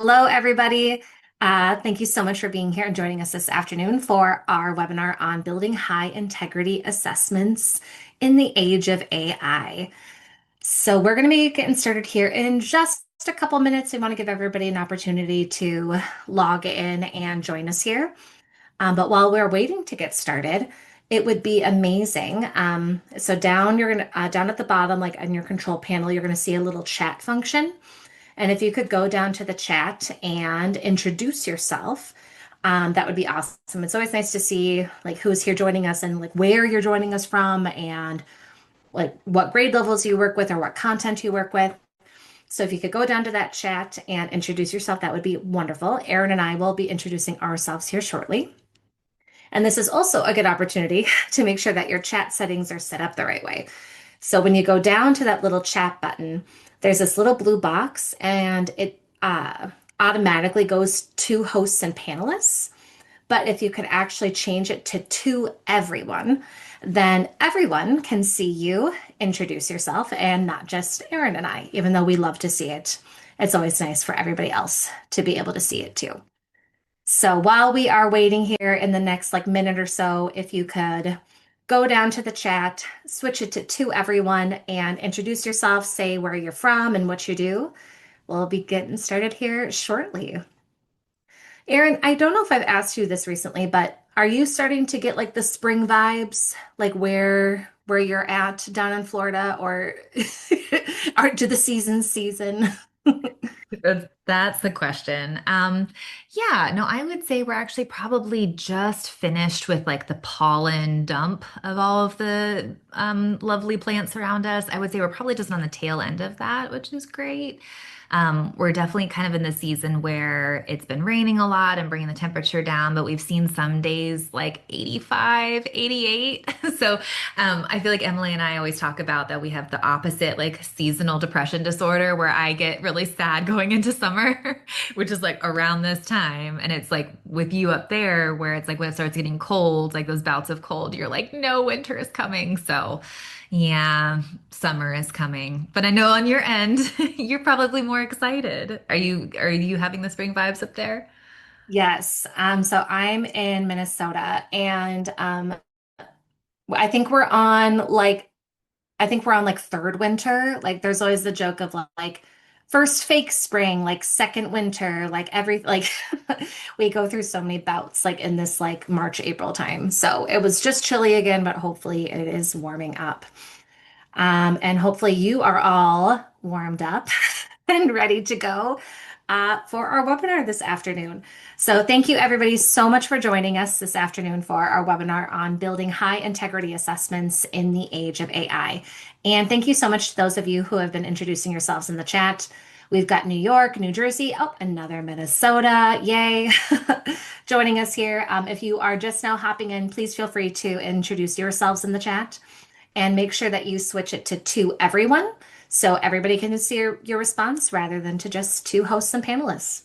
Hello, everybody. Thank you so much for being here and joining us this afternoon for our webinar on building high integrity assessments in the age of AI. So we're going to be getting started here in just a couple minutes. We want to give everybody an opportunity to log in and join us here. But while we're waiting to get started, it would be amazing. So down, you're gonna down at the bottom, like on your control panel, you're going to see a little chat function. And if you could go down to the chat and introduce yourself, that would be awesome. It's always nice to see like who's here joining us and like where you're joining us from and like what grade levels you work with or what content you work with. So if you could go down to that chat and introduce yourself, that would be wonderful. Erin and I will be introducing ourselves here shortly. And this is also a good opportunity to make sure that your chat settings are set up the right way. So when you go down to that little chat button, there's this little blue box and it automatically goes to hosts and panelists. But if you could actually change it to everyone, then everyone can see you introduce yourself and not just Erin and I, even though we love to see it. It's always nice for everybody else to be able to see it too. So while we are waiting here in the next like minute or so, if you could go down to the chat, switch it to everyone and introduce yourself, say where you're from and what you do. We'll be getting started here shortly. Erin, I don't know if I've asked you this recently, but are you starting to get like the spring vibes, like where you're at down in Florida, or are do the seasons season? That's the question. Yeah, no, I would say we're actually probably just finished with like the pollen dump of all of the lovely plants around us. I would say we're probably just on the tail end of that, which is great. We're definitely kind of in the season where it's been raining a lot and bringing the temperature down, but we've seen some days like 85, 88. So I feel like Emily and I always talk about that we have the opposite, like seasonal depression disorder, where I get really sad going into summer, which is like around this time. And it's like with you up there, where it's like when it starts getting cold, like those bouts of cold, you're like, no, winter is coming. So yeah, summer is coming. But I know on your end, you're probably more excited. Are you having the spring vibes up there? Yes. So I'm in Minnesota and I think we're on like I think we're on like third winter. Like there's always the joke of like first fake spring, like second winter, like every like we go through so many bouts like in this like March, April time. So it was just chilly again, but hopefully it is warming up. And hopefully you are all warmed up and ready to go for our webinar this afternoon. So thank you everybody so much for joining us this afternoon for our webinar on building high integrity assessments in the age of AI. And thank you so much to those of you who have been introducing yourselves in the chat. We've got New York, New Jersey, oh, another Minnesota, yay, joining us here. If you are just now hopping in, please feel free to introduce yourselves in the chat and make sure that you switch it to everyone so everybody can see your response rather than to just two hosts and panelists.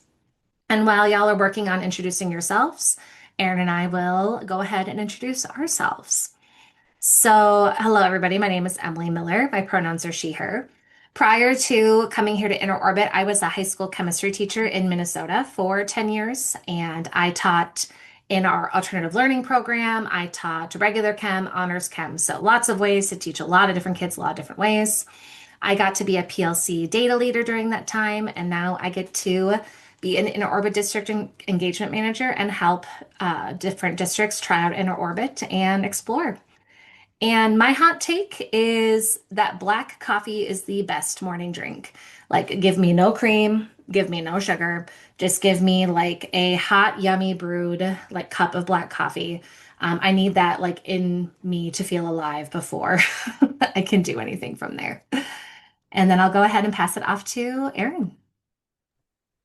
And while y'all are working on introducing yourselves, Erin and I will go ahead and introduce ourselves. So, hello, everybody. My name is Emily Miller. My pronouns are she, her. Prior to coming here to Inner Orbit, I was a high school chemistry teacher in Minnesota for 10 years, and I taught in our alternative learning program. I taught regular chem, honors chem. So, lots of ways to teach a lot of different kids, a lot of different ways. I got to be a PLC data leader during that time, and now I get to be an Inner Orbit District Engagement Manager and help different districts try out Inner Orbit and explore. And my hot take is that black coffee is the best morning drink. Like, give me no cream, give me no sugar, just give me like a hot, yummy brewed like cup of black coffee. I need that like in me to feel alive before I can do anything from there. And then I'll go ahead and pass it off to Erin.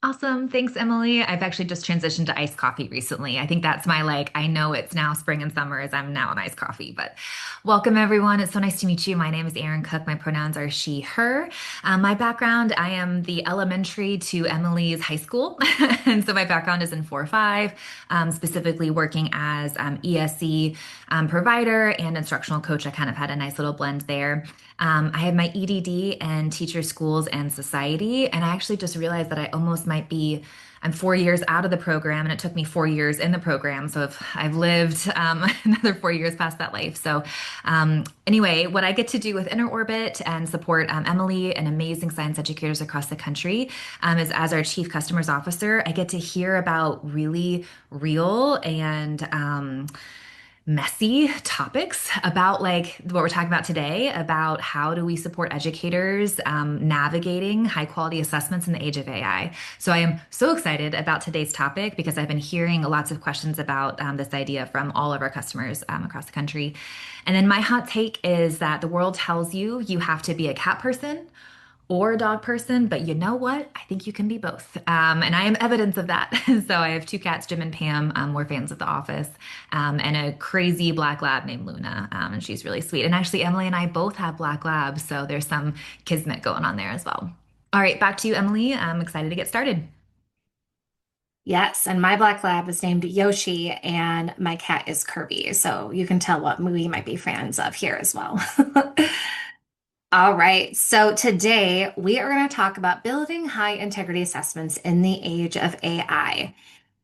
Awesome. Thanks, Emily. I've actually just transitioned to iced coffee recently. I think that's my like, I know it's now spring and summer as I'm now on iced coffee, but welcome everyone. It's so nice to meet you. My name is Erin Cook. My pronouns are she, her. My background, I am the elementary to Emily's high school. And so my background is in 4-5, specifically working as ESC provider and instructional coach. I kind of had a nice little blend there. I have my EDD and teacher schools and society. And I actually just realized that I almost might be, I'm 4 years out of the program and it took me 4 years in the program. So I've lived another 4 years past that life. So anyway, what I get to do with Inner Orbit and support Emily and amazing science educators across the country is as our Chief Customers Officer, I get to hear about really real and messy topics about like what we're talking about today about how do we support educators navigating high quality assessments in the age of AI. So I am so excited about today's topic because I've been hearing lots of questions about this idea from all of our customers across the country. And then my hot take is that the world tells you you have to be a cat person or a dog person, but you know what? I think you can be both. And I am evidence of that. So I have two cats, Jim and Pam. We're fans of The Office, and a crazy black lab named Luna. And she's really sweet. And actually, Emily and I both have black labs. So there's some kismet going on there as well. All right, back to you, Emily. I'm excited to get started. Yes, and my black lab is named Yoshi, and my cat is Kirby. So you can tell what we might be fans of here as well. All right, so today we are going to talk about building high integrity assessments in the age of AI.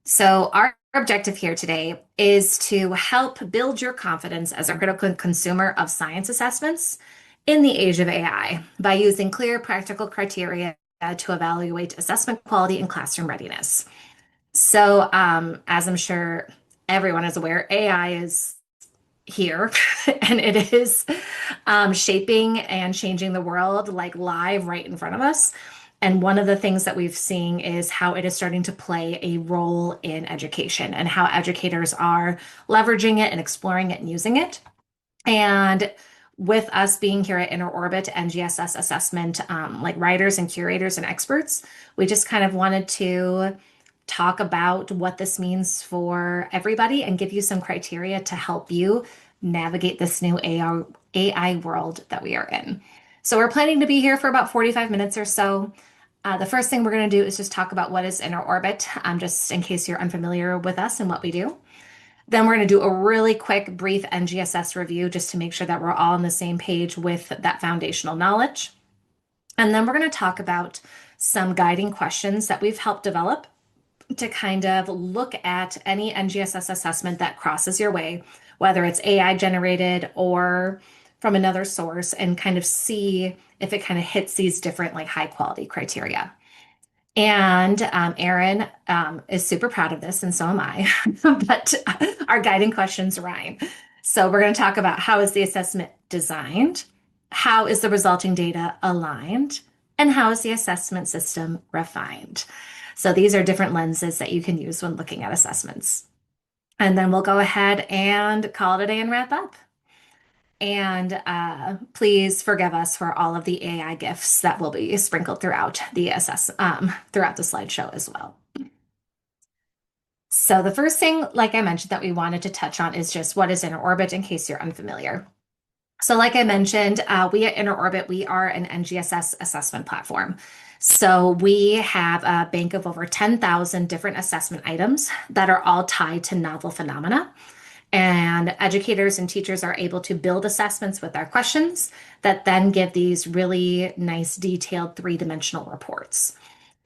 So, our objective here today is to help build your confidence as a critical consumer of science assessments in the age of AI by using clear, practical criteria to evaluate assessment quality and classroom readiness. So, as I'm sure everyone is aware, AI is here and it is shaping and changing the world like live right in front of us. And one of the things that we've seen is how it is starting to play a role in education and how educators are leveraging it and exploring it and using it. And with us being here at Inner Orbit NGSS assessment, like writers and curators and experts, we just kind of wanted to talk about what this means for everybody and give you some criteria to help you navigate this new AI world that we are in. So we're planning to be here for about 45 minutes or so. The first thing we're going to do is just talk about what is Inner Orbit, just in case you're unfamiliar with us and what we do. Then we're going to do a really quick, brief NGSS review just to make sure that we're all on the same page with that foundational knowledge. And then we're going to talk about some guiding questions that we've helped develop to kind of look at any NGSS assessment that crosses your way, whether it's AI generated or from another source, and kind of see if it kind of hits these different like high quality criteria. And Erin is super proud of this, and so am I. But our guiding questions rhyme. So we're going to talk about how is the assessment designed, how is the resulting data aligned, and how is the assessment system refined. So these are different lenses that you can use when looking at assessments. And then we'll go ahead and call it a day and wrap up. And please forgive us for all of the AI gifts that will be sprinkled throughout throughout the slideshow as well. So the first thing, like I mentioned, that we wanted to touch on is just what is Inner Orbit in case you're unfamiliar. So like I mentioned, we at Inner Orbit, we are an NGSS assessment platform. So we have a bank of over 10,000 different assessment items that are all tied to novel phenomena. And educators and teachers are able to build assessments with our questions that then give these really nice, detailed three-dimensional reports.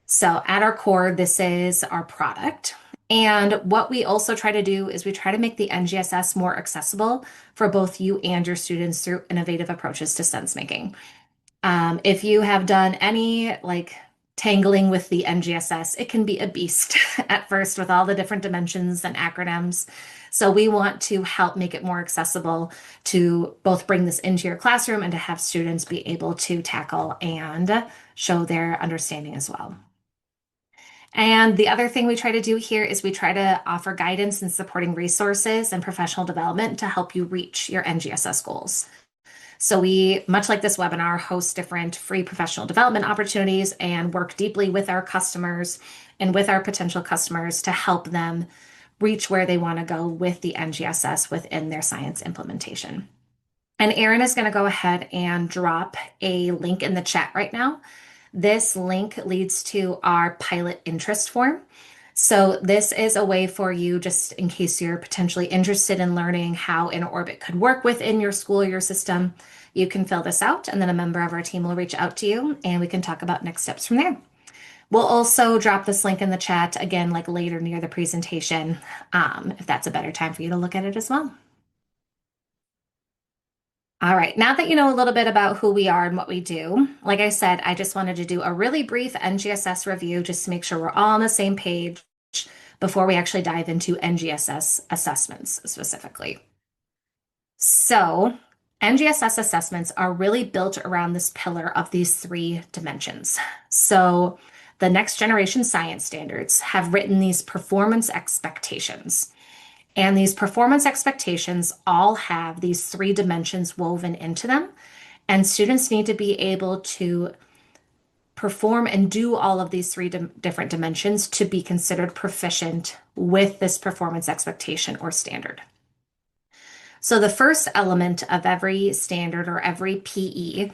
So at our core, this is our product. And what we also try to do is we try to make the NGSS more accessible for both you and your students through innovative approaches to sense making. If you have done any like tangling with the NGSS, it can be a beast at first with all the different dimensions and acronyms. So we want to help make it more accessible to both bring this into your classroom and to have students be able to tackle and show their understanding as well. And the other thing we try to do here is we try to offer guidance and supporting resources and professional development to help you reach your NGSS goals. So we, much like this webinar, host different free professional development opportunities and work deeply with our customers and with our potential customers to help them reach where they want to go with the NGSS within their science implementation. And Erin is going to go ahead and drop a link in the chat right now. This link leads to our pilot interest form. So this is a way for you, just in case you're potentially interested in learning how Inner Orbit could work within your school or your system, you can fill this out and then a member of our team will reach out to you and we can talk about next steps from there. We'll also drop this link in the chat again, like later near the presentation, if that's a better time for you to look at it as well. All right, now that you know a little bit about who we are and what we do, like I said, I just wanted to do a really brief NGSS review just to make sure we're all on the same page before we actually dive into NGSS assessments specifically. So, NGSS assessments are really built around this pillar of these three dimensions. So, the next generation science standards have written these performance expectations. And these performance expectations all have these three dimensions woven into them. And students need to be able to perform and do all of these three different dimensions to be considered proficient with this performance expectation or standard. So the first element of every standard or every PE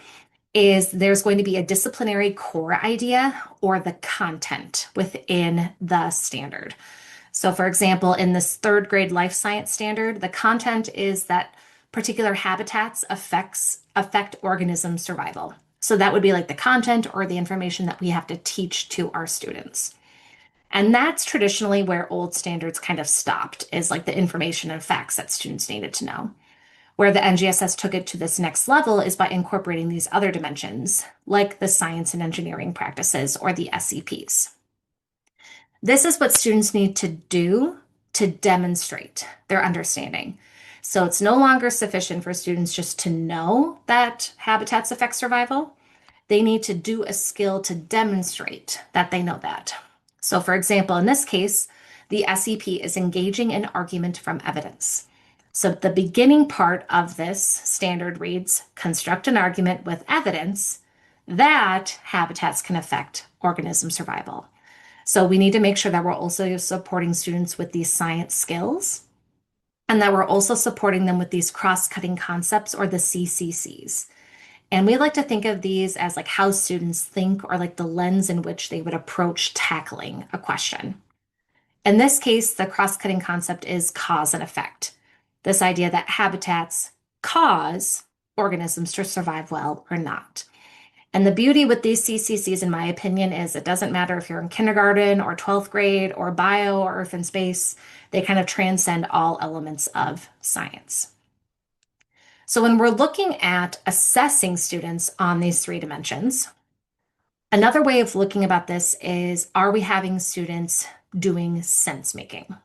is there's going to be a disciplinary core idea or the content within the standard. So, for example, in this third grade life science standard, the content is that particular habitats affect organism survival. So that would be like the content or the information that we have to teach to our students. And that's traditionally where old standards kind of stopped, is like the information and facts that students needed to know. Where the NGSS took it to this next level is by incorporating these other dimensions, like the science and engineering practices or the SEPs. This is what students need to do to demonstrate their understanding. So it's no longer sufficient for students just to know that habitats affect survival. They need to do a skill to demonstrate that they know that. So, for example, in this case, the SEP is engaging in argument from evidence. So, the beginning part of this standard reads construct an argument with evidence that habitats can affect organism survival. So we need to make sure that we're also supporting students with these science skills and that we're also supporting them with these cross-cutting concepts or the CCCs. And we like to think of these as like how students think or like the lens in which they would approach tackling a question. In this case, the cross-cutting concept is cause and effect. This idea that habitats cause organisms to survive well or not. And the beauty with these CCCs, in my opinion, is it doesn't matter if you're in kindergarten or 12th grade or bio or earth and space, they kind of transcend all elements of science. So when we're looking at assessing students on these three dimensions, another way of looking about this is, are we having students doing sense making?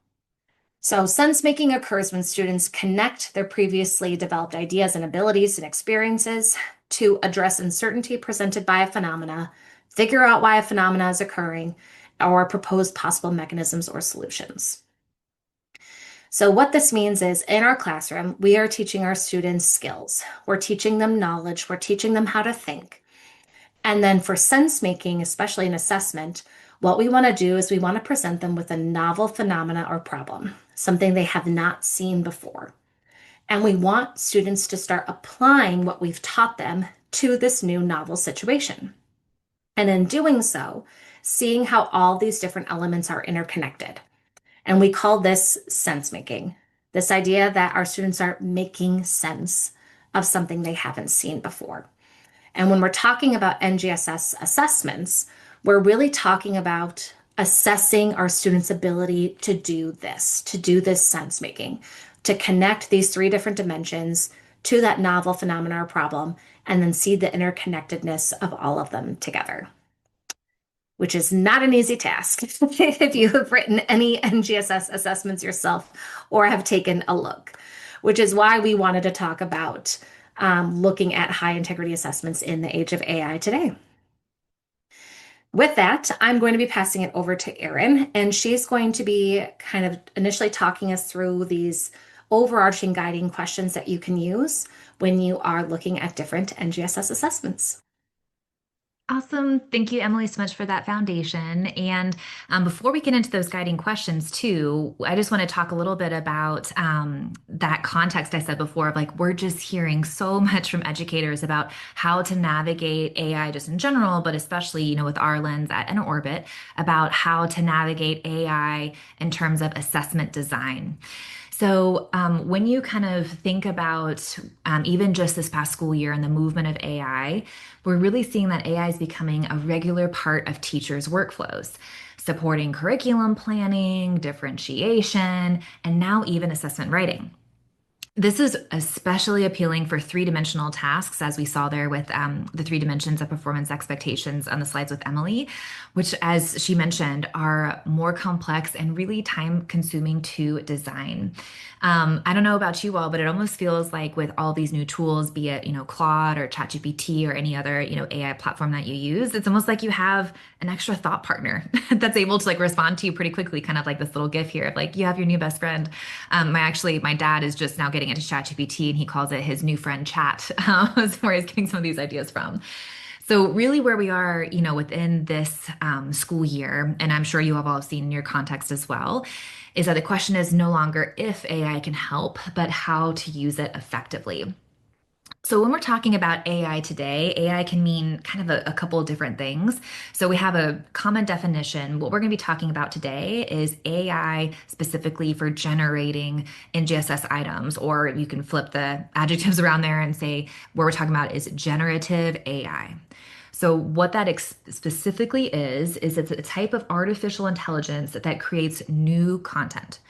So sense making occurs when students connect their previously developed ideas and abilities and experiences to address uncertainty presented by a phenomena, figure out why a phenomena is occurring, or propose possible mechanisms or solutions. So what this means is in our classroom, we are teaching our students skills. We're teaching them knowledge. We're teaching them how to think. And then for sense making, especially in assessment, what we want to do is we want to present them with a novel phenomena or problem, something they have not seen before. And we want students to start applying what we've taught them to this new novel situation. And in doing so, seeing how all these different elements are interconnected. And we call this sense making, this idea that our students are making sense of something they haven't seen before. And when we're talking about NGSS assessments, we're really talking about assessing our students' ability to do this sense making, to connect these three different dimensions to that novel phenomena or problem, and then see the interconnectedness of all of them together, which is not an easy task if you have written any NGSS assessments yourself or have taken a look, which is why we wanted to talk about looking at high integrity assessments in the age of AI today. With that, I'm going to be passing it over to Erin, and she's going to be kind of initially talking us through these overarching guiding questions that you can use when you are looking at different NGSS assessments. Awesome. Thank you, Emily, so much for that foundation. And before we get into those guiding questions, too, I just want to talk a little bit about that context I said before of like, we're just hearing so much from educators about how to navigate AI just in general, but especially, with our lens at an orbit about how to navigate AI in terms of assessment design. So, when you kind of think about even just this past school year and the movement of AI, we're really seeing that AI is becoming a regular part of teachers' workflows, supporting curriculum planning, differentiation, and now even assessment writing. This is especially appealing for three-dimensional tasks, as we saw there with the three dimensions of performance expectations on the slides with Emily, which, as she mentioned, are more complex and really time-consuming to design. I don't know about you all, but it almost feels like with all these new tools, be it, Claude or ChatGPT or any other, AI platform that you use, it's almost like you have an extra thought partner that's able to like respond to you pretty quickly, kind of like this little gif here of like you have your new best friend. My dad is just now getting into ChatGPT and he calls it his new friend Chat, where he's getting some of these ideas from. So really where we are, within this school year, and I'm sure you have all seen in your context as well, is that the question is no longer if AI can help, but how to use it effectively. So when we're talking about AI today, AI can mean kind of a couple of different things. So we have a common definition. What we're going to be talking about today is AI specifically for generating NGSS items, or you can flip the adjectives around there and say what we're talking about is generative AI. So what that specifically is it's a type of artificial intelligence that creates new content.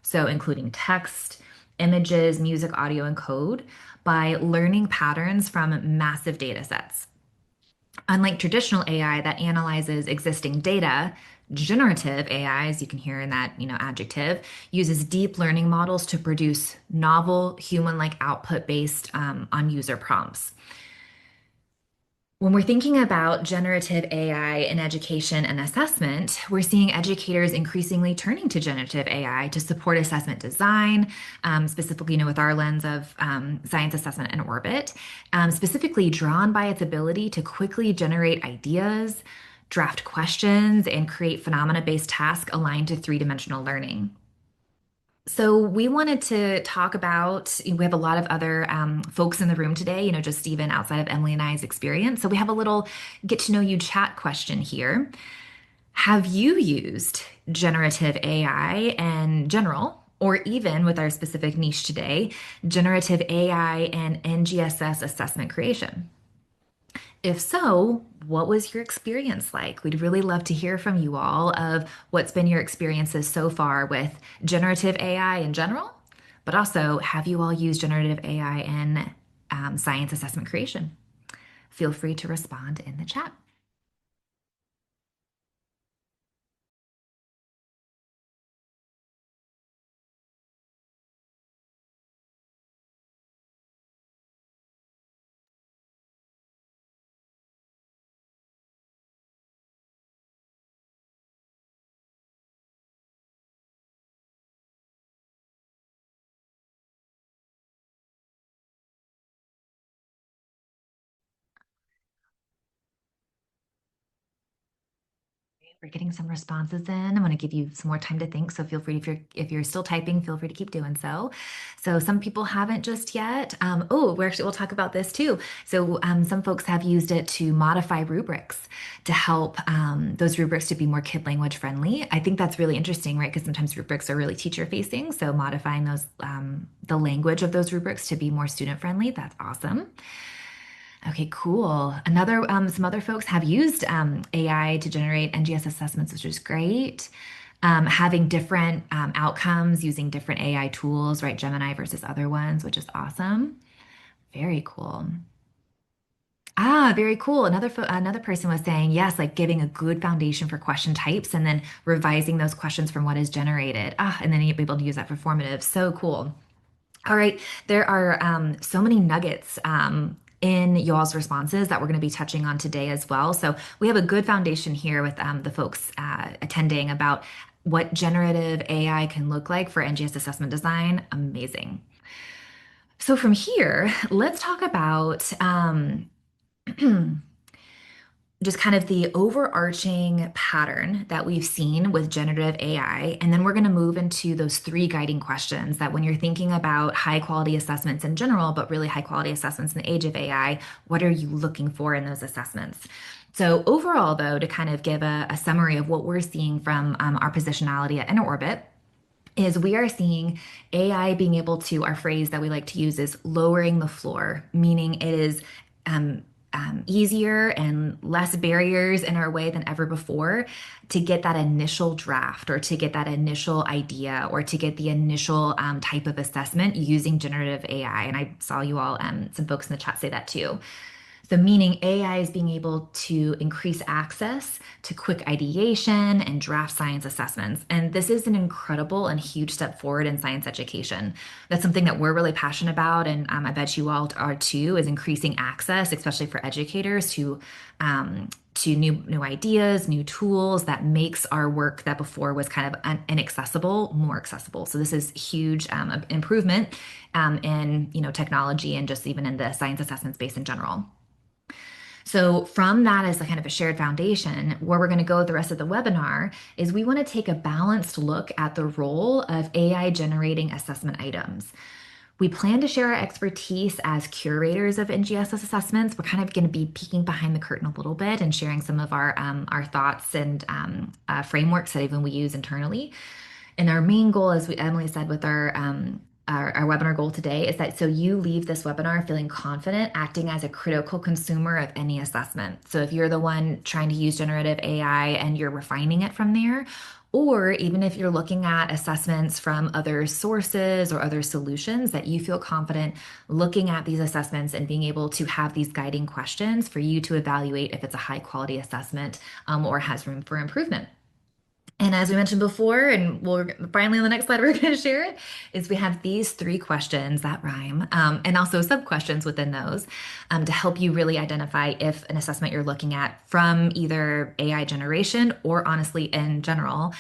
So including text, images, music, audio, and code by learning patterns from massive data sets. Unlike traditional AI that analyzes existing data, generative AI, as you can hear in that, adjective, uses deep learning models to produce novel human-like output based on user prompts. When we're thinking about generative AI in education and assessment, we're seeing educators increasingly turning to generative AI to support assessment design, specifically, with our lens of science assessment and orbit, specifically drawn by its ability to quickly generate ideas, draft questions, and create phenomena-based tasks aligned to three-dimensional learning. So we wanted to talk about, we have a lot of other folks in the room today, just even outside of Emily and I's experience. So we have a little get to know you chat question here. Have you used generative AI in general, or even with our specific niche today, generative AI and NGSS assessment creation? If so, what was your experience like? We'd really love to hear from you all of what's been your experiences so far with generative AI in general, but also have you all used generative AI in science assessment creation? Feel free to respond in the chat. We're getting some responses in. I'm going to give you some more time to think. So feel free if you're still typing, feel free to keep doing so. So some people haven't just yet. We'll talk about this too. So some folks have used it to modify rubrics to help those rubrics to be more kid language friendly. I think that's really interesting, right? Because sometimes rubrics are really teacher facing. So modifying those the language of those rubrics to be more student friendly. That's awesome. Okay, cool. Some other folks have used AI to generate NGS assessments, which is great. Having different outcomes using different AI tools, right? Gemini versus other ones, which is awesome. Very cool. Ah, very cool. Another person was saying, yes, like giving a good foundation for question types and then revising those questions from what is generated. And then you'll be able to use that for formative. So cool. All right, there are so many nuggets in y'all's responses that we're going to be touching on today as well. So we have a good foundation here with the folks attending about what generative AI can look like for NGS assessment design. Amazing. So from here, let's talk about just kind of the overarching pattern that we've seen with generative AI. And then we're going to move into those three guiding questions that when you're thinking about high quality assessments in general, but really high quality assessments in the age of AI, what are you looking for in those assessments? So overall, though, to kind of give a summary of what we're seeing from our positionality at InterOrbit, is we are seeing AI being able to, our phrase that we like to use is lowering the floor, meaning it is um, easier and less barriers in our way than ever before to get that initial draft or to get that initial idea or to get the initial type of assessment using generative AI. And I saw you all, some folks in the chat say that too. So, meaning AI is being able to increase access to quick ideation and draft science assessments. And this is an incredible and huge step forward in science education. That's something that we're really passionate about. And I bet you all are too, is increasing access, especially for educators to new ideas, new tools that makes our work that before was kind of inaccessible more accessible. So this is huge improvement in technology and just even in the science assessment space in general. So, from that as a kind of a shared foundation, where we're going to go the rest of the webinar is we want to take a balanced look at the role of AI generating assessment items. We plan to share our expertise as curators of NGSS assessments. We're kind of going to be peeking behind the curtain a little bit and sharing some of our thoughts and frameworks that even we use internally. And our main goal, as Emily said with our webinar goal today, is that so you leave this webinar feeling confident acting as a critical consumer of any assessment. So if you're the one trying to use generative AI and you're refining it from there, or even if you're looking at assessments from other sources or other solutions, that you feel confident looking at these assessments and being able to have these guiding questions for you to evaluate if it's a high quality assessment or has room for improvement. And as we mentioned before, and we'll finally on the next slide, we're going to share it, is we have these three questions that rhyme and also sub questions within those to help you really identify if an assessment you're looking at from either AI generation or honestly in general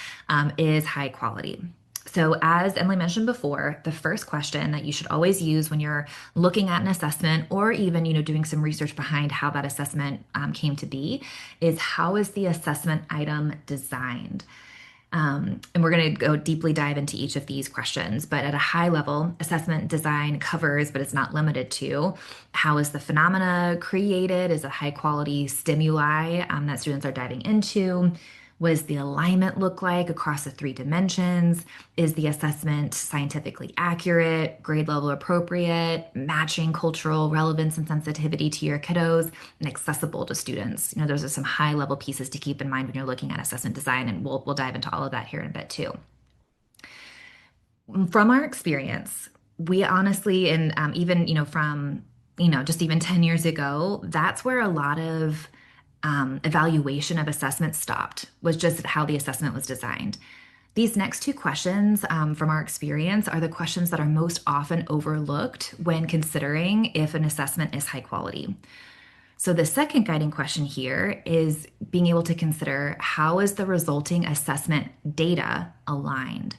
is high quality. So, as Emily mentioned before, the first question that you should always use when you're looking at an assessment or even, doing some research behind how that assessment came to be is how is the assessment item designed? And we're going to go deeply dive into each of these questions. But at a high level, assessment design covers, but it's not limited to, how is the phenomena created? Is it high quality stimuli that students are diving into? What does the alignment look like across the three dimensions? Is the assessment scientifically accurate, grade level appropriate, matching cultural relevance and sensitivity to your kiddos, and accessible to students? Those are some high level pieces to keep in mind when you're looking at assessment design, and we'll dive into all of that here in a bit too. From our experience, we honestly, and even from just even 10 years ago, that's where a lot of evaluation of assessment stopped, was just how the assessment was designed. These next two questions from our experience are the questions that are most often overlooked when considering if an assessment is high quality. So the second guiding question here is being able to consider how is the resulting assessment data aligned?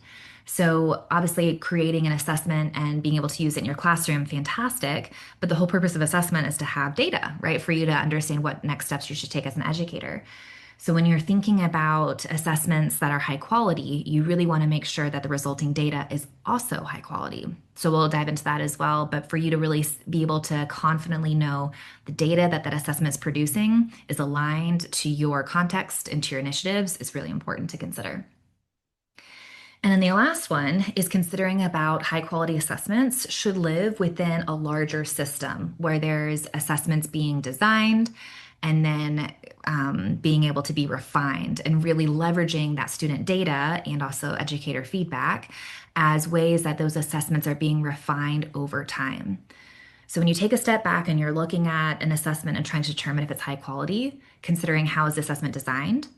So obviously creating an assessment and being able to use it in your classroom, fantastic. But the whole purpose of assessment is to have data, right? For you to understand what next steps you should take as an educator. So when you're thinking about assessments that are high quality, you really want to make sure that the resulting data is also high quality. So we'll dive into that as well. But for you to really be able to confidently know the data that that assessment is producing is aligned to your context and to your initiatives is really important to consider. And then the last one is considering about high quality assessments should live within a larger system where there's assessments being designed and then being able to be refined and really leveraging that student data and also educator feedback as ways that those assessments are being refined over time. So when you take a step back and you're looking at an assessment and trying to determine if it's high quality, considering how is the assessment designed,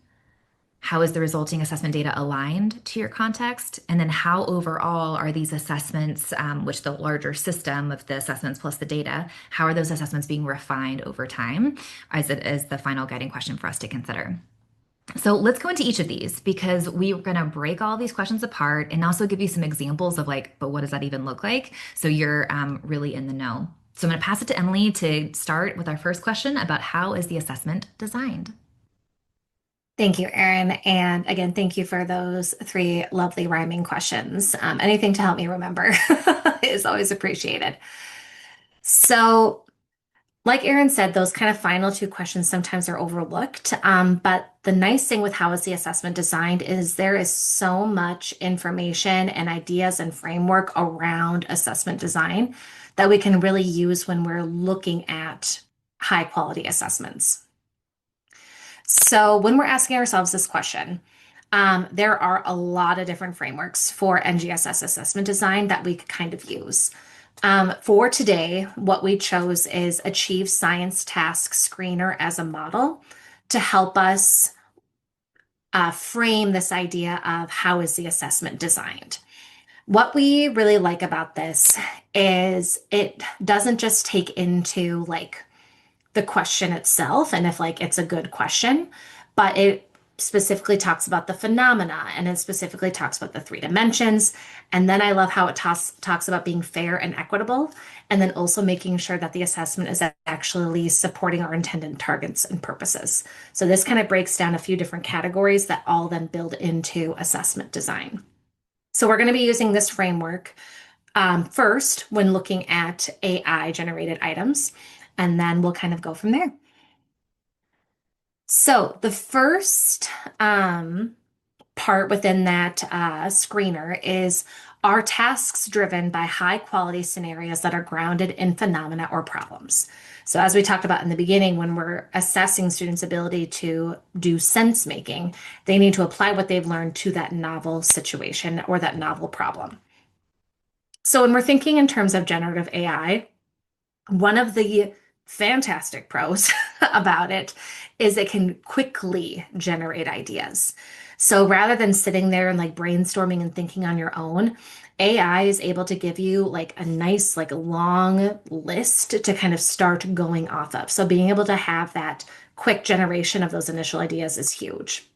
how is the resulting assessment data aligned to your context? And then how overall are these assessments, which the larger system of the assessments plus the data, how are those assessments being refined over time as it is the final guiding question for us to consider. So let's go into each of these because we're going to break all these questions apart and also give you some examples of but what does that even look like? So you're really in the know. So I'm going to pass it to Emily to start with our first question about how is the assessment designed? Thank you, Erin. And again, thank you for those three lovely rhyming questions. Anything to help me remember is always appreciated. So Like Erin said, those kind of final two questions sometimes are overlooked. But the nice thing with how is the assessment designed is there is so much information and ideas and framework around assessment design that we can really use when we're looking at high quality assessments. So when we're asking ourselves this question, there are a lot of different frameworks for NGSS assessment design that we could kind of use. For today, what we chose is Achieve Science Task Screener as a model to help us frame this idea of how is the assessment designed. What we really like about this is it doesn't just take into like the question itself and if like it's a good question, but it specifically talks about the phenomena and it specifically talks about the three dimensions. And then I love how it talks about being fair and equitable, and then also making sure that the assessment is actually supporting our intended targets and purposes. So this kind of breaks down a few different categories that all then build into assessment design. So we're going to be using this framework first when looking at AI generated items, and then we'll kind of go from there. So the first part within that screener is are tasks driven by high quality scenarios that are grounded in phenomena or problems? So, as we talked about in the beginning, when we're assessing students' ability to do sense making, they need to apply what they've learned to that novel situation or that novel problem. So, when we're thinking in terms of generative AI, one of the fantastic pros about it is it can quickly generate ideas. So rather than sitting there and like brainstorming and thinking on your own, AI is able to give you like a nice, like long list to kind of start going off of. So being able to have that quick generation of those initial ideas is huge.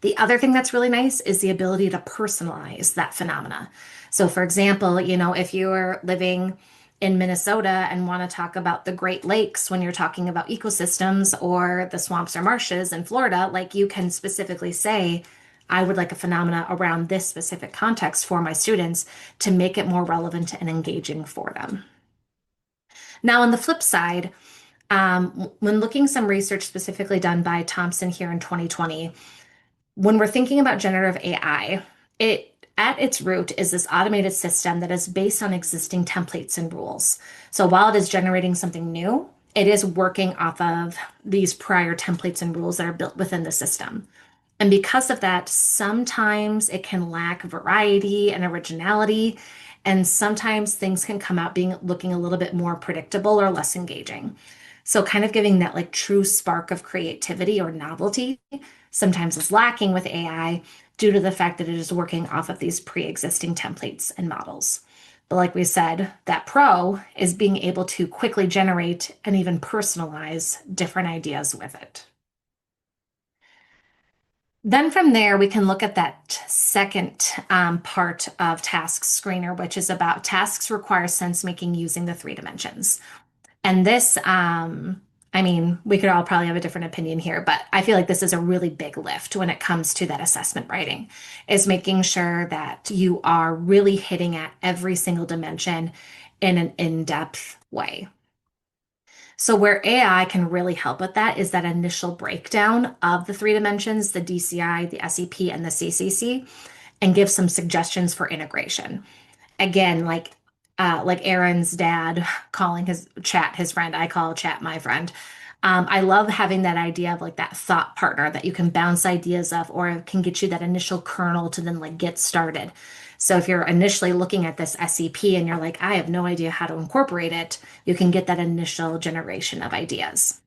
The other thing that's really nice is the ability to personalize that phenomena. So, for example, if you're living in Minnesota and want to talk about the Great Lakes when you're talking about ecosystems or the swamps or marshes in Florida, like you can specifically say, I would like a phenomena around this specific context for my students to make it more relevant and engaging for them. Now, on the flip side, when looking some research specifically done by Thompson here in 2020, when we're thinking about generative AI, it at its root is this automated system that is based on existing templates and rules. So while it is generating something new, it is working off of these prior templates and rules that are built within the system. And because of that, sometimes it can lack variety and originality, and sometimes things can come out being looking a little bit more predictable or less engaging. So kind of giving that like true spark of creativity or novelty sometimes is lacking with AI due to the fact that it is working off of these pre-existing templates and models. But like we said, that pro is being able to quickly generate and even personalize different ideas with it. Then from there, we can look at that second part of task screener, which is about tasks require sense making using the three dimensions. And this, I mean, we could all probably have a different opinion here, but I feel like this is a really big lift when it comes to that assessment writing, is making sure that you are really hitting at every single dimension in an in-depth way. So where AI can really help with that is that initial breakdown of the three dimensions, the DCI, the SEP, and the CCC, and give some suggestions for integration. Again, like Aaron's dad calling his chat his friend, I call chat my friend. I love having that idea of like that thought partner that you can bounce ideas of or can get you that initial kernel to then like get started. So if you're initially looking at this SEP and you're like, I have no idea how to incorporate it, you can get that initial generation of ideas.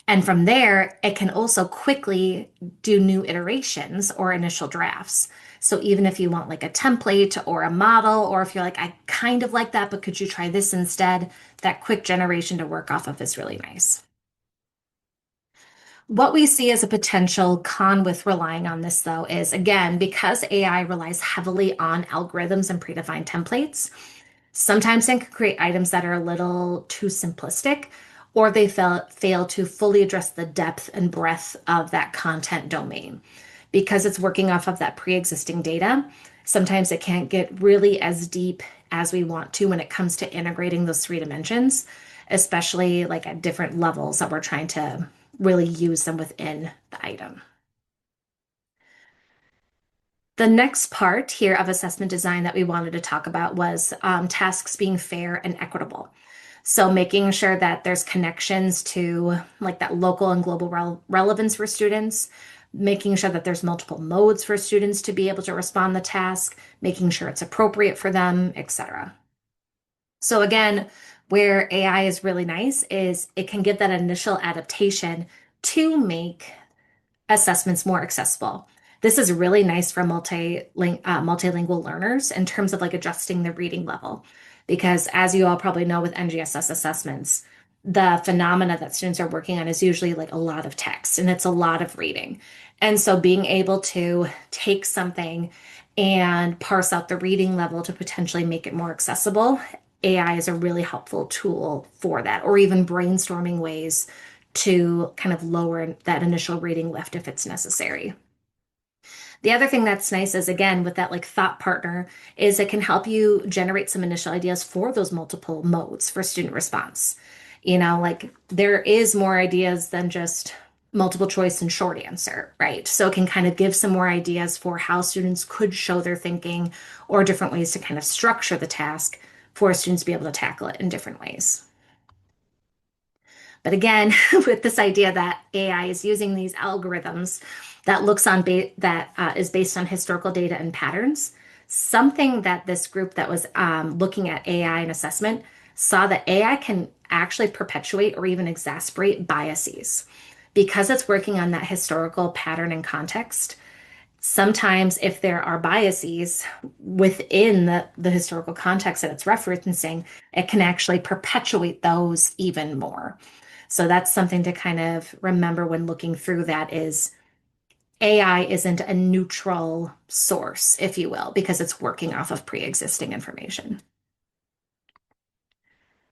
And from there, it can also quickly do new iterations or initial drafts. So even if you want like a template or a model, or if you're like, I kind of like that, but could you try this instead? That quick generation to work off of is really nice. What we see as a potential con with relying on this, though, is again, because AI relies heavily on algorithms and predefined templates, sometimes it can create items that are a little too simplistic, or they fail to fully address the depth and breadth of that content domain. Because it's working off of that pre-existing data, sometimes it can't get really as deep as we want to when it comes to integrating those three dimensions. especially like at different levels that we're trying to really use them within the item. The next part here of assessment design that we wanted to talk about was tasks being fair and equitable. So making sure that there's connections to like that local and global relevance for students, making sure that there's multiple modes for students to be able to respond to the task, making sure it's appropriate for them, etc. So again, where AI is really nice is it can give that initial adaptation to make assessments more accessible. This is really nice for multilingual learners in terms of like adjusting the reading level. Because as you all probably know with NGSS assessments, the phenomena that students are working on is usually like a lot of text and it's a lot of reading. And so being able to take something and parse out the reading level to potentially make it more accessible, AI is a really helpful tool for that, or even brainstorming ways to kind of lower that initial reading lift if it's necessary. The other thing that's nice is again with that like thought partner is it can help you generate some initial ideas for those multiple modes for student response. Like there is more ideas than just multiple choice and short answer, right? So it can kind of give some more ideas for how students could show their thinking or different ways to kind of structure the task for students to be able to tackle it in different ways. But again, with this idea that AI is using these algorithms that looks on that is based on historical data and patterns, something that this group that was looking at AI and assessment saw that AI can actually perpetuate or even exacerbate biases because it's working on that historical pattern and context. Sometimes, if there are biases within the historical context that it's referencing, it can actually perpetuate those even more. So that's something to kind of remember when looking through that is AI isn't a neutral source, if you will, because it's working off of pre-existing information.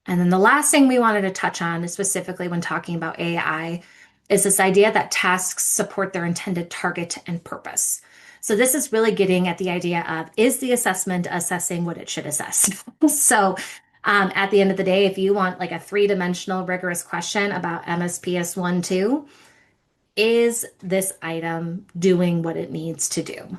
And then the last thing we wanted to touch on, is specifically when talking about AI, is this idea that tasks support their intended target and purpose. So this is really getting at the idea of, is the assessment assessing what it should assess? So at the end of the day, if you want like a three-dimensional rigorous question about MSPS 1, 2, is this item doing what it needs to do?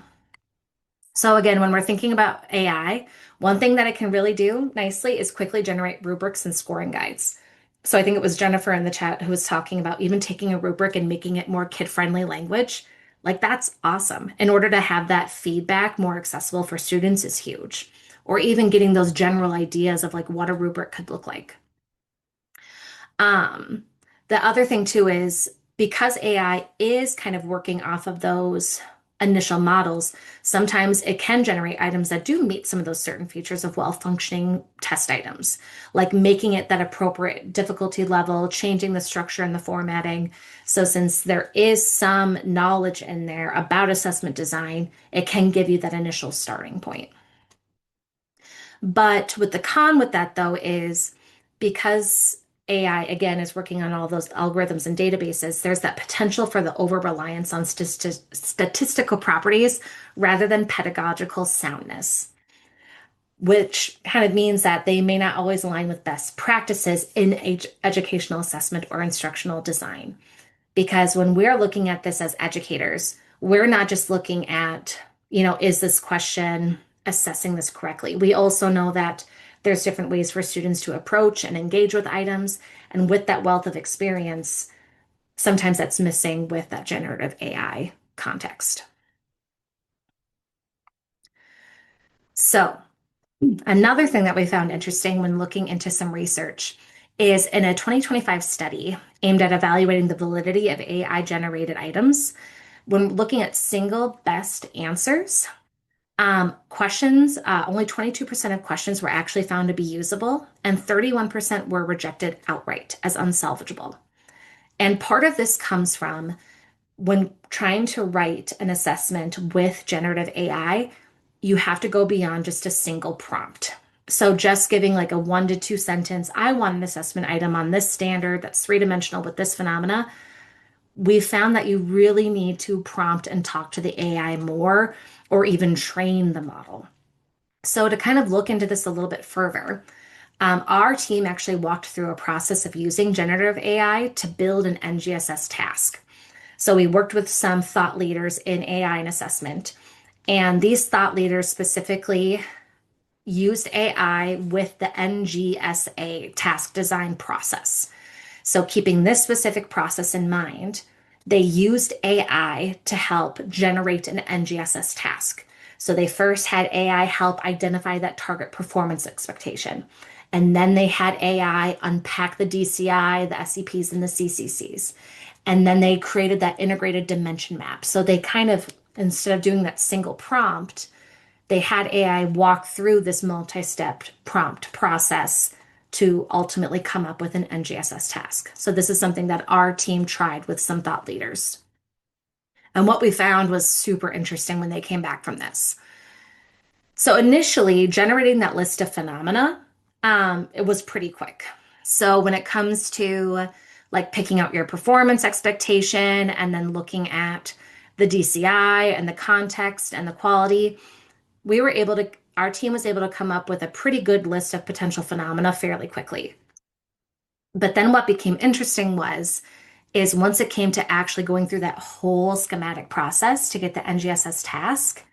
So again, when we're thinking about AI, one thing that it can really do nicely is quickly generate rubrics and scoring guides. So I think it was Jennifer in the chat who was talking about even taking a rubric and making it more kid-friendly language. Like that's awesome. In order to have that feedback more accessible for students is huge. Or even getting those general ideas of like what a rubric could look like. Um, the other thing too is because AI is kind of working off of those initial models, sometimes it can generate items that do meet some of those certain features of well-functioning test items, like making it that appropriate difficulty level, changing the structure and the formatting. So since there is some knowledge in there about assessment design, it can give you that initial starting point. But with the con with that though is because AI again is working on all those algorithms and databases, there's that potential for the over reliance on statistical properties rather than pedagogical soundness, which kind of means that they may not always align with best practices in educational assessment or instructional design. Because when we're looking at this as educators, we're not just looking at, is this question assessing this correctly? We also know that there's different ways for students to approach and engage with items. And with that wealth of experience, sometimes that's missing with that generative AI context. So, another thing that we found interesting when looking into some research is in a 2025 study aimed at evaluating the validity of AI generated items. When looking at single best answers, questions, only 22% of questions were actually found to be usable, and 31% were rejected outright as unsalvageable. And part of this comes from when trying to write an assessment with generative AI, you have to go beyond just a single prompt. So just giving like a 1 to 2 sentence, I want an assessment item on this standard that's three-dimensional with this phenomena. We found that you really need to prompt and talk to the AI more or even train the model. So to kind of look into this a little bit further, Our team actually walked through a process of using generative AI to build an NGSS task. So we worked with some thought leaders in AI and assessment, and these thought leaders specifically used AI with the NGSA task design process. So, keeping this specific process in mind, they used AI to help generate an NGSS task. So, they first had AI help identify that target performance expectation. And then they had AI unpack the DCI, the SCPs, and the CCCs. And then they created that integrated dimension map. So, they kind of, instead of doing that single prompt, they had AI walk through this multi-step prompt process to ultimately come up with an NGSS task. So this is something that our team tried with some thought leaders. And what we found was super interesting when they came back from this. So initially, generating that list of phenomena, it was pretty quick. So when it comes to like picking out your performance expectation and then looking at the DCI and the context and the quality, our team was able to come up with a pretty good list of potential phenomena fairly quickly. But then what became interesting is once it came to actually going through that whole schematic process to get the NGSS task,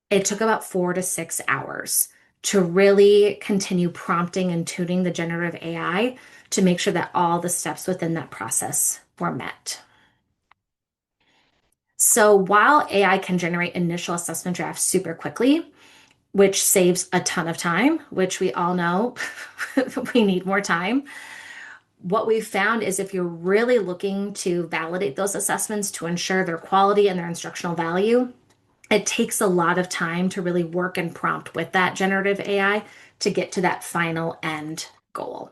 it took about 4 to 6 hours to really continue prompting and tuning the generative AI to make sure that all the steps within that process were met. So while AI can generate initial assessment drafts super quickly, which saves a ton of time, which we all know we need more time. What we've found is if you're really looking to validate those assessments to ensure their quality and their instructional value, it takes a lot of time to really work and prompt with that generative AI to get to that final end goal.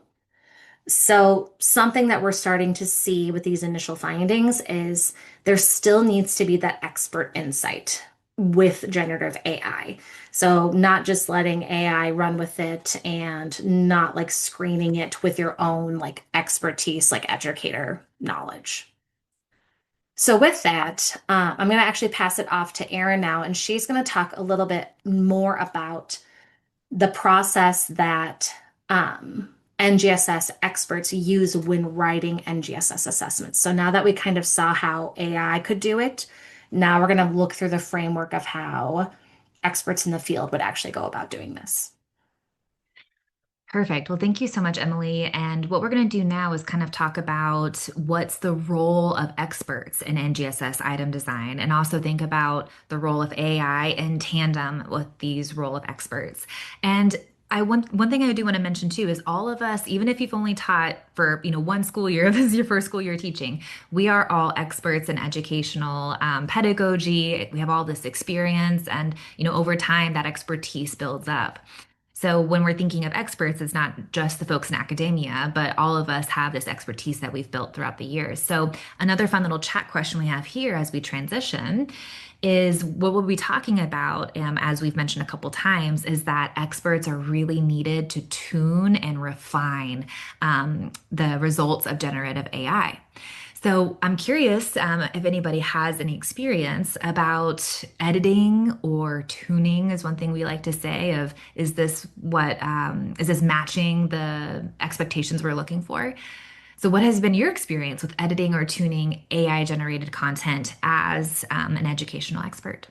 So, something that we're starting to see with these initial findings is there still needs to be that expert insight with generative AI. So, not just letting AI run with it and not like screening it with your own like expertise, like educator knowledge. So, with that, I'm going to actually pass it off to Erin now, and she's going to talk a little bit more about the process that NGSS experts use when writing NGSS assessments. So now that we kind of saw how AI could do it, now we're going to look through the framework of how experts in the field would actually go about doing this. Perfect. Well, thank you so much, Emily. And what we're going to do now is kind of talk about what's the role of experts in NGSS item design, and also think about the role of AI in tandem with these role of experts. And one thing I do want to mention too is all of us, even if you've only taught for one school year, this is your first school year teaching, we are all experts in educational pedagogy. We have all this experience, and over time that expertise builds up. So when we're thinking of experts, it's not just the folks in academia, but all of us have this expertise that we've built throughout the years. So another fun little chat question we have here as we transition is what we'll be talking about, as we've mentioned a couple times, is that experts are really needed to tune and refine the results of generative AI. So I'm curious if anybody has any experience about editing or tuning is one thing we like to say of, is this is this matching the expectations we're looking for? So what has been your experience with editing or tuning AI generated content as an educational expert?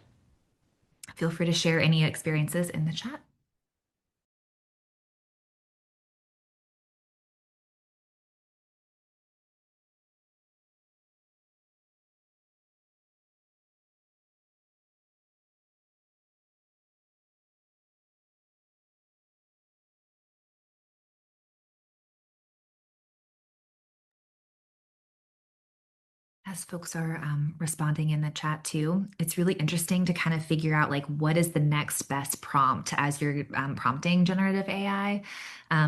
Feel free to share any experiences in the chat. As folks are responding in the chat too, it's really interesting to kind of figure out like what is the next best prompt as you're prompting generative AI.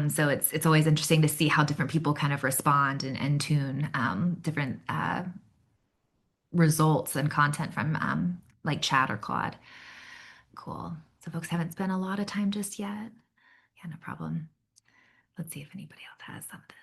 So it's always interesting to see how different people kind of respond and tune different results and content from like chat or Claude. Cool. So folks haven't spent a lot of time just yet. Yeah, no problem. Let's see if anybody else has something.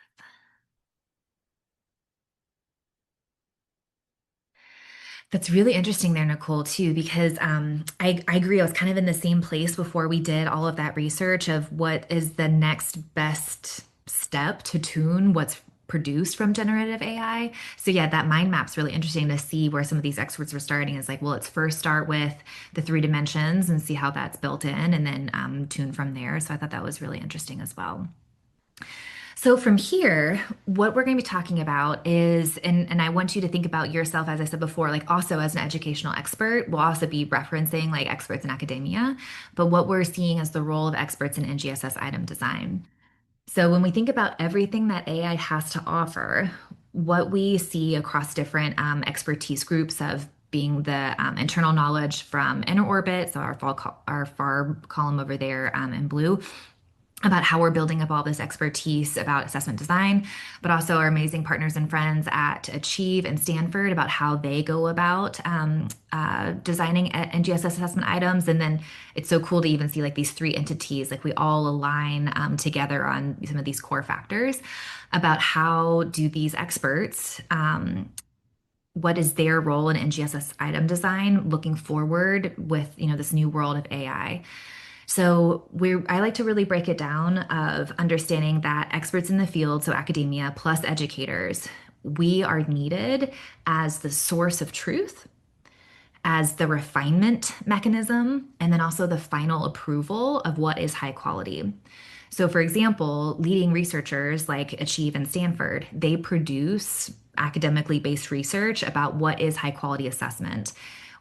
That's really interesting there, Nicole, too, because I agree. I was kind of in the same place before we did all of that research of what is the next best step to tune what's produced from generative AI. So yeah, that mind map's really interesting to see where some of these experts were starting. Is like, well, let's first start with the three dimensions and see how that's built in, and then tune from there. So I thought that was really interesting as well. So from here, what we're going to be talking about is, and I want you to think about yourself, as I said before, like also as an educational expert. We'll also be referencing like experts in academia, but what we're seeing as the role of experts in NGSS item design. So when we think about everything that AI has to offer, what we see across different expertise groups of being the internal knowledge from inner orbit, so our far column over there in blue, about how we're building up all this expertise about assessment design, but also our amazing partners and friends at Achieve and Stanford about how they go about designing NGSS assessment items. And then it's so cool to even see like these three entities, like we all align together on some of these core factors about how do these experts, what is their role in NGSS item design looking forward with, this new world of AI. So I like to really break it down of understanding that experts in the field, so academia plus educators, we are needed as the source of truth, as the refinement mechanism, and then also the final approval of what is high quality. So, for example, leading researchers like Achieve and Stanford, they produce academically based research about what is high quality assessment.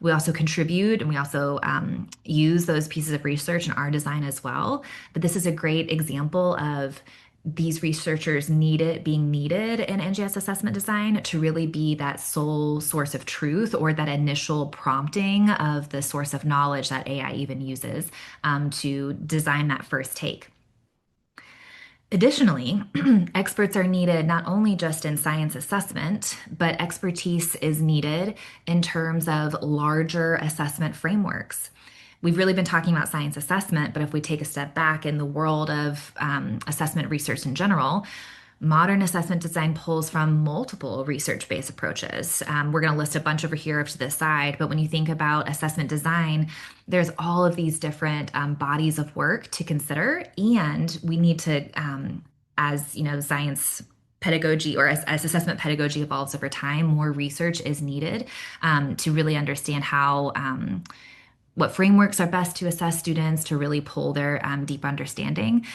We also contribute and we also use those pieces of research in our design as well. But this is a great example of these researchers being needed in NGS assessment design to really be that sole source of truth or that initial prompting of the source of knowledge that AI even uses to design that first take. Additionally, experts are needed not only just in science assessment, but expertise is needed in terms of larger assessment frameworks. We've really been talking about science assessment, but if we take a step back in the world of assessment research in general, modern assessment design pulls from multiple research-based approaches. We're going to list a bunch over here to the side, but when you think about assessment design, there's all of these different bodies of work to consider, and we need to, as science pedagogy or as assessment pedagogy evolves over time, more research is needed to really understand how. What frameworks are best to assess students to really pull their deep understanding.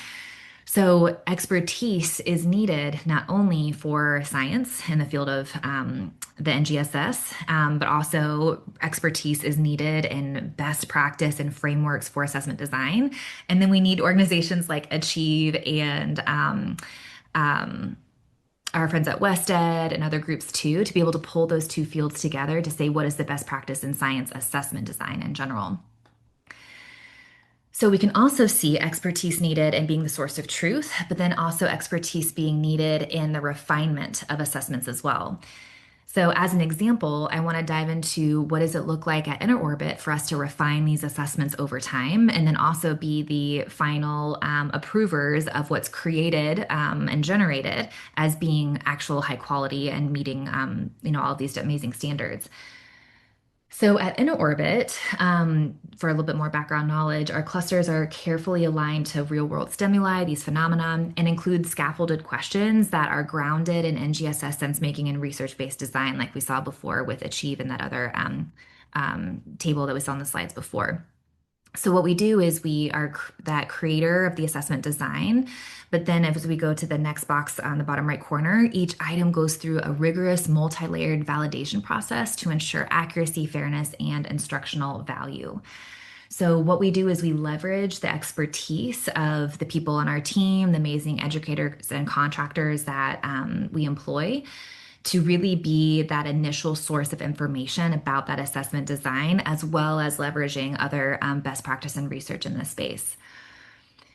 So, expertise is needed not only for science in the field of the NGSS, but also expertise is needed in best practice and frameworks for assessment design. And then we need organizations like Achieve and um, our friends at WestEd and other groups too, to be able to pull those two fields together to say what is the best practice in science assessment design in general. So we can also see expertise needed in being the source of truth, but then also expertise being needed in the refinement of assessments as well. So as an example, I want to dive into what does it look like at inner orbit for us to refine these assessments over time, and then also be the final approvers of what's created and generated as being actual high quality and meeting, all of these amazing standards. So at inner orbit, for a little bit more background knowledge, our clusters are carefully aligned to real world stimuli, these phenomena, and include scaffolded questions that are grounded in NGSS sense making and research based design, like we saw before with Achieve and that other table that was on the slides before. So what we do is we are that creator of the assessment design, but then as we go to the next box on the bottom right corner, each item goes through a rigorous multi-layered validation process to ensure accuracy, fairness, and instructional value. So what we do is we leverage the expertise of the people on our team, the amazing educators and contractors that we employ to really be that initial source of information about that assessment design, as well as leveraging other best practice and research in this space.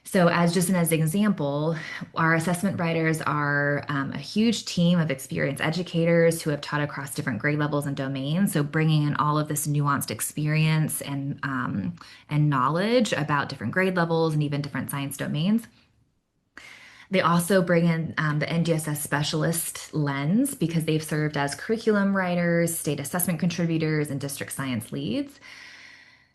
So, as an example, our assessment writers are a huge team of experienced educators who have taught across different grade levels and domains. So, bringing in all of this nuanced experience and knowledge about different grade levels and even different science domains. They also bring in the NGSS specialist lens because they've served as curriculum writers, state assessment contributors, and district science leads.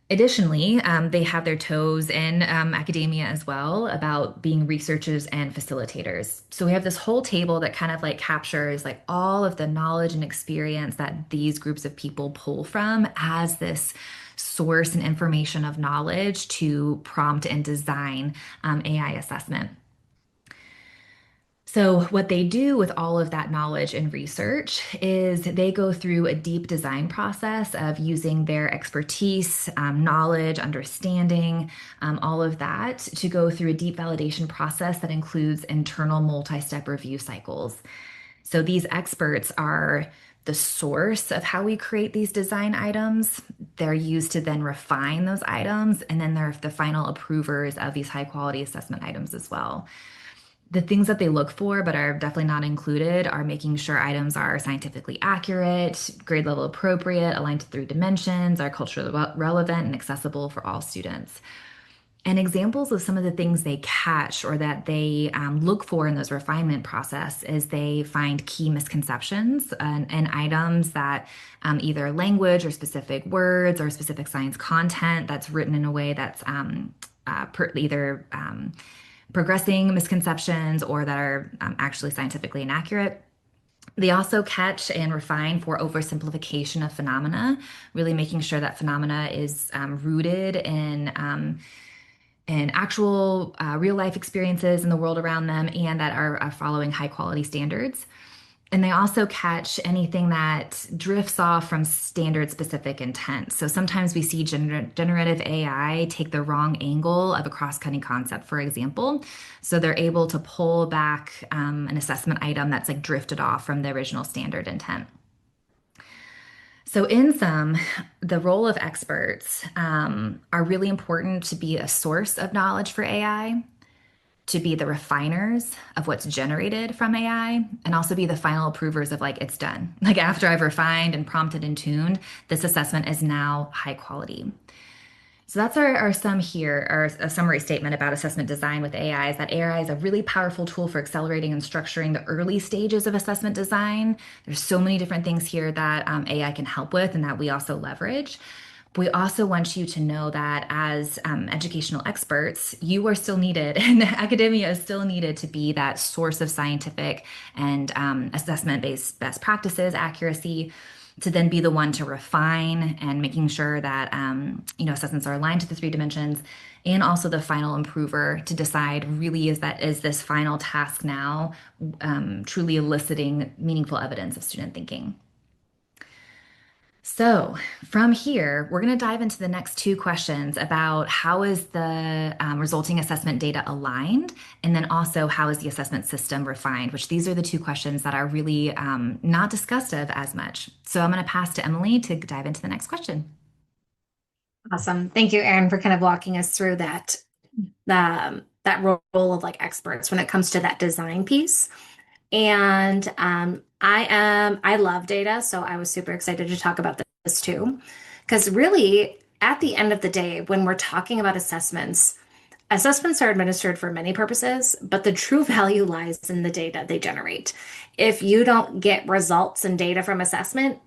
Additionally, they have their toes in academia as well about being researchers and facilitators. So we have this whole table that kind of like captures like all of the knowledge and experience that these groups of people pull from as this source and information of knowledge to prompt and design AI assessment. So, what they do with all of that knowledge and research is they go through a deep design process of using their expertise, knowledge, understanding, all of that to go through a deep validation process that includes internal multi step review cycles. So, these experts are the source of how we create these design items. They're used to then refine those items, and then they're the final approvers of these high quality assessment items as well. The things that they look for, but are definitely not included, are making sure items are scientifically accurate, grade level appropriate, aligned to 3 dimensions, are culturally relevant and accessible for all students. And examples of some of the things they catch or that they look for in those refinement process is they find key misconceptions and items that either language or specific words or specific science content that's written in a way that's either progressing misconceptions or that are actually scientifically inaccurate. They also catch and refine for oversimplification of phenomena, really making sure that phenomena is rooted in actual real life experiences in the world around them and that are following high quality standards. And they also catch anything that drifts off from standard specific intent. So sometimes we see generative AI take the wrong angle of a cross-cutting concept, for example. So they're able to pull back an assessment item that's like drifted off from the original standard intent. So, in sum, the role of experts are really important to be a source of knowledge for AI, to be the refiners of what's generated from AI, and also be the final approvers of like it's done. Like after I've refined and prompted and tuned, this assessment is now high quality. So that's our sum here, our a summary statement about assessment design with AI is that AI is a really powerful tool for accelerating and structuring the early stages of assessment design. There's so many different things here that AI can help with and that we also leverage. We also want you to know that as educational experts, you are still needed, and academia is still needed to be that source of scientific and assessment-based best practices, accuracy, to then be the one to refine and making sure that assessments are aligned to the 3 dimensions, and also the final improver to decide really is this final task now truly eliciting meaningful evidence of student thinking. So from here, we're going to dive into the next 2 questions about how is the resulting assessment data aligned, and then also how is the assessment system refined, which these are the 2 questions that are really not discussed of as much. So I'm going to pass to Emily to dive into the next question. Awesome. Thank you, Erin, for kind of walking us through that role of like experts when it comes to that design piece. And I love data, so I was super excited to talk about this too. Because really, at the end of the day, when we're talking about assessments, assessments are administered for many purposes, but the true value lies in the data they generate. If you don't get results and data from assessment,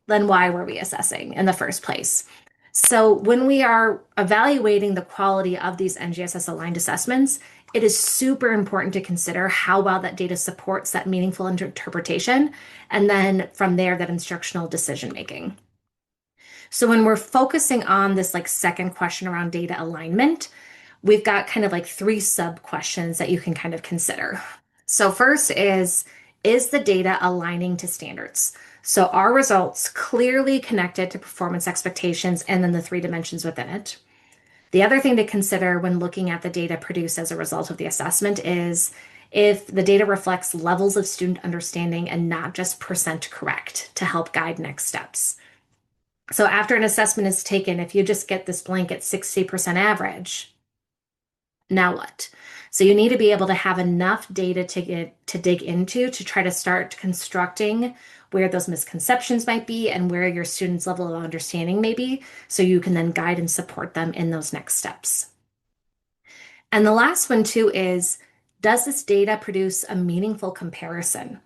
then why were we assessing in the first place? So when we are evaluating the quality of these NGSS aligned assessments, it is super important to consider how well that data supports that meaningful interpretation, and then from there, that instructional decision making. So when we're focusing on this like second question around data alignment, we've got kind of like 3 sub questions that you can kind of consider. So first is the data aligning to standards? So are results clearly connected to performance expectations and then the 3 dimensions within it? The other thing to consider when looking at the data produced as a result of the assessment is if the data reflects levels of student understanding and not just percent correct to help guide next steps. So after an assessment is taken, if you just get this blanket 60% average, now what? So you need to be able to have enough data to dig into to try to start constructing where those misconceptions might be and where your students' level of understanding may be, so you can then guide and support them in those next steps. And the last one too is, Does this data produce a meaningful comparison?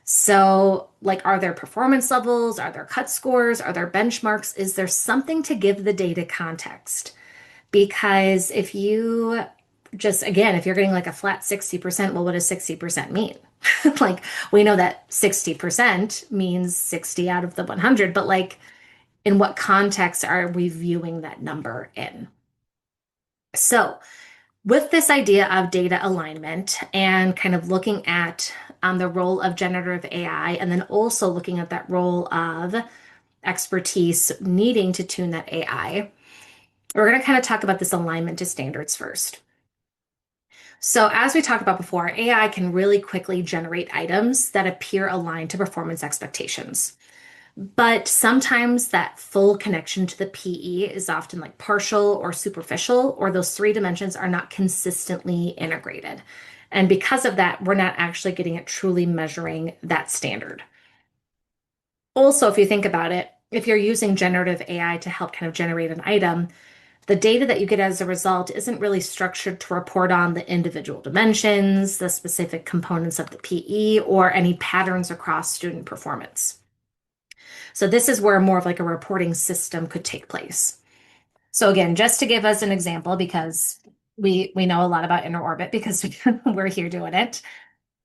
So, like, are there performance levels? Are there cut scores? Are there benchmarks? Is there something to give the data context? Because if you just, again, if you're getting like a flat 60%, well, what does 60% mean? Like, we know that 60% means 60 out of the 100, but like, in what context are we viewing that number in? So, with this idea of data alignment and kind of looking at the role of generative AI, and then also looking at that role of expertise needing to tune that AI, we're going to kind of talk about this alignment to standards first. So, as we talked about before, AI can really quickly generate items that appear aligned to performance expectations. But sometimes that full connection to the PE is often like partial or superficial, or those three dimensions are not consistently integrated. And because of that, we're not actually getting it truly measuring that standard. Also, if you think about it, if you're using generative AI to help kind of generate an item, the data that you get as a result isn't really structured to report on the individual dimensions, the specific components of the PE, or any patterns across student performance. So this is where more of like a reporting system could take place. So again, just to give us an example, because we know a lot about inner orbit because we're here doing it.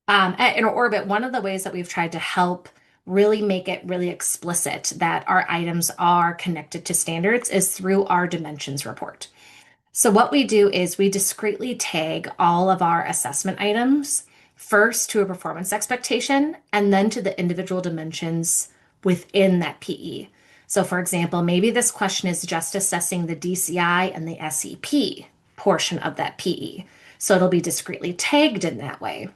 At inner orbit, one of the ways that we've tried to help really make it really explicit that our items are connected to standards is through our dimensions report. So what we do is we discretely tag all of our assessment items first to a performance expectation and then to the individual dimensions within that PE. So for example, maybe this question is just assessing the DCI and the SEP portion of that PE. So it'll be discretely tagged in that way.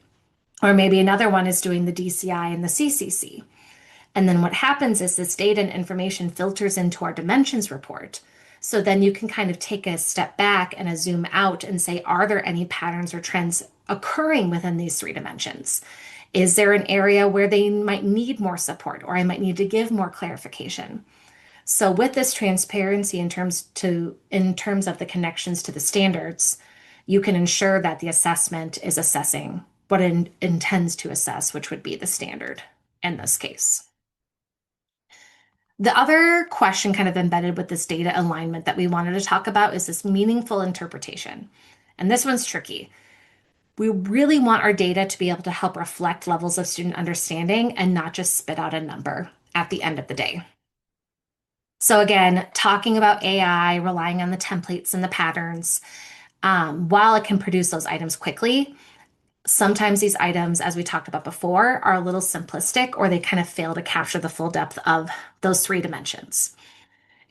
Or maybe another one is doing the DCI and the CCC. And then what happens is this data and information filters into our dimensions report. So then you can kind of take a step back and a zoom out and say, are there any patterns or trends occurring within these three dimensions? Is there an area where they might need more support or I might need to give more clarification? So with this transparency in terms of the connections to the standards, you can ensure that the assessment is assessing what it intends to assess, which would be the standard in this case. The other question kind of embedded with this data alignment that we wanted to talk about is this meaningful interpretation. And this one's tricky. We really want our data to be able to help reflect levels of student understanding and not just spit out a number at the end of the day. So again, talking about AI, relying on the templates and the patterns, while it can produce those items quickly, sometimes these items, as we talked about before, are a little simplistic or they kind of fail to capture the full depth of those three dimensions.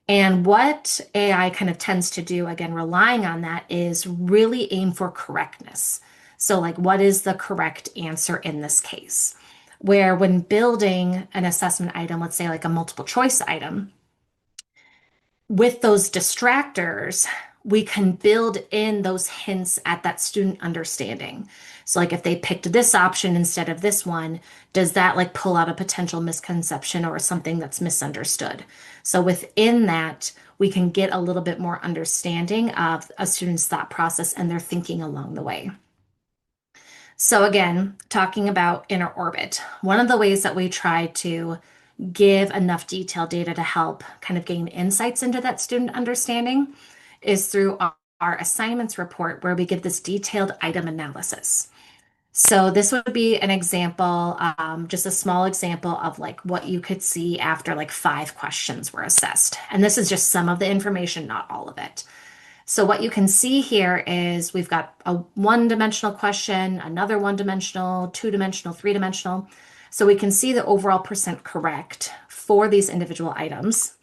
And what AI kind of tends to do, again, relying on that, is really aim for correctness. So, like, what is the correct answer in this case? Where when building an assessment item, let's say like a multiple choice item, with those distractors, we can build in those hints at that student understanding. So, like if they picked this option instead of this one, does that like pull out a potential misconception or something that's misunderstood? So, within that, we can get a little bit more understanding of a student's thought process and their thinking along the way. So, again, talking about inner orbit, one of the ways that we try to give enough detailed data to help kind of gain insights into that student understanding is through our assignments report, where we give this detailed item analysis. So this would be an example, just a small example of like what you could see after like 5 questions were assessed. And this is just some of the information, not all of it. So what you can see here is we've got a one-dimensional question, another one-dimensional, two-dimensional, three-dimensional. So we can see the overall percent correct for these individual items.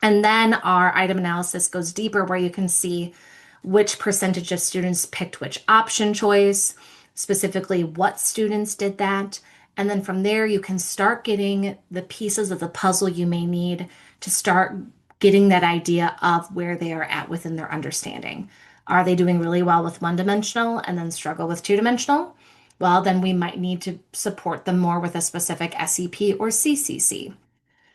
And then our item analysis goes deeper where you can see which percentage of students picked which option choice, specifically what students did that. And then from there, you can start getting the pieces of the puzzle you may need to start getting that idea of where they are at within their understanding. Are they doing really well with one-dimensional and then struggle with two-dimensional? Well, then we might need to support them more with a specific SEP or CCC.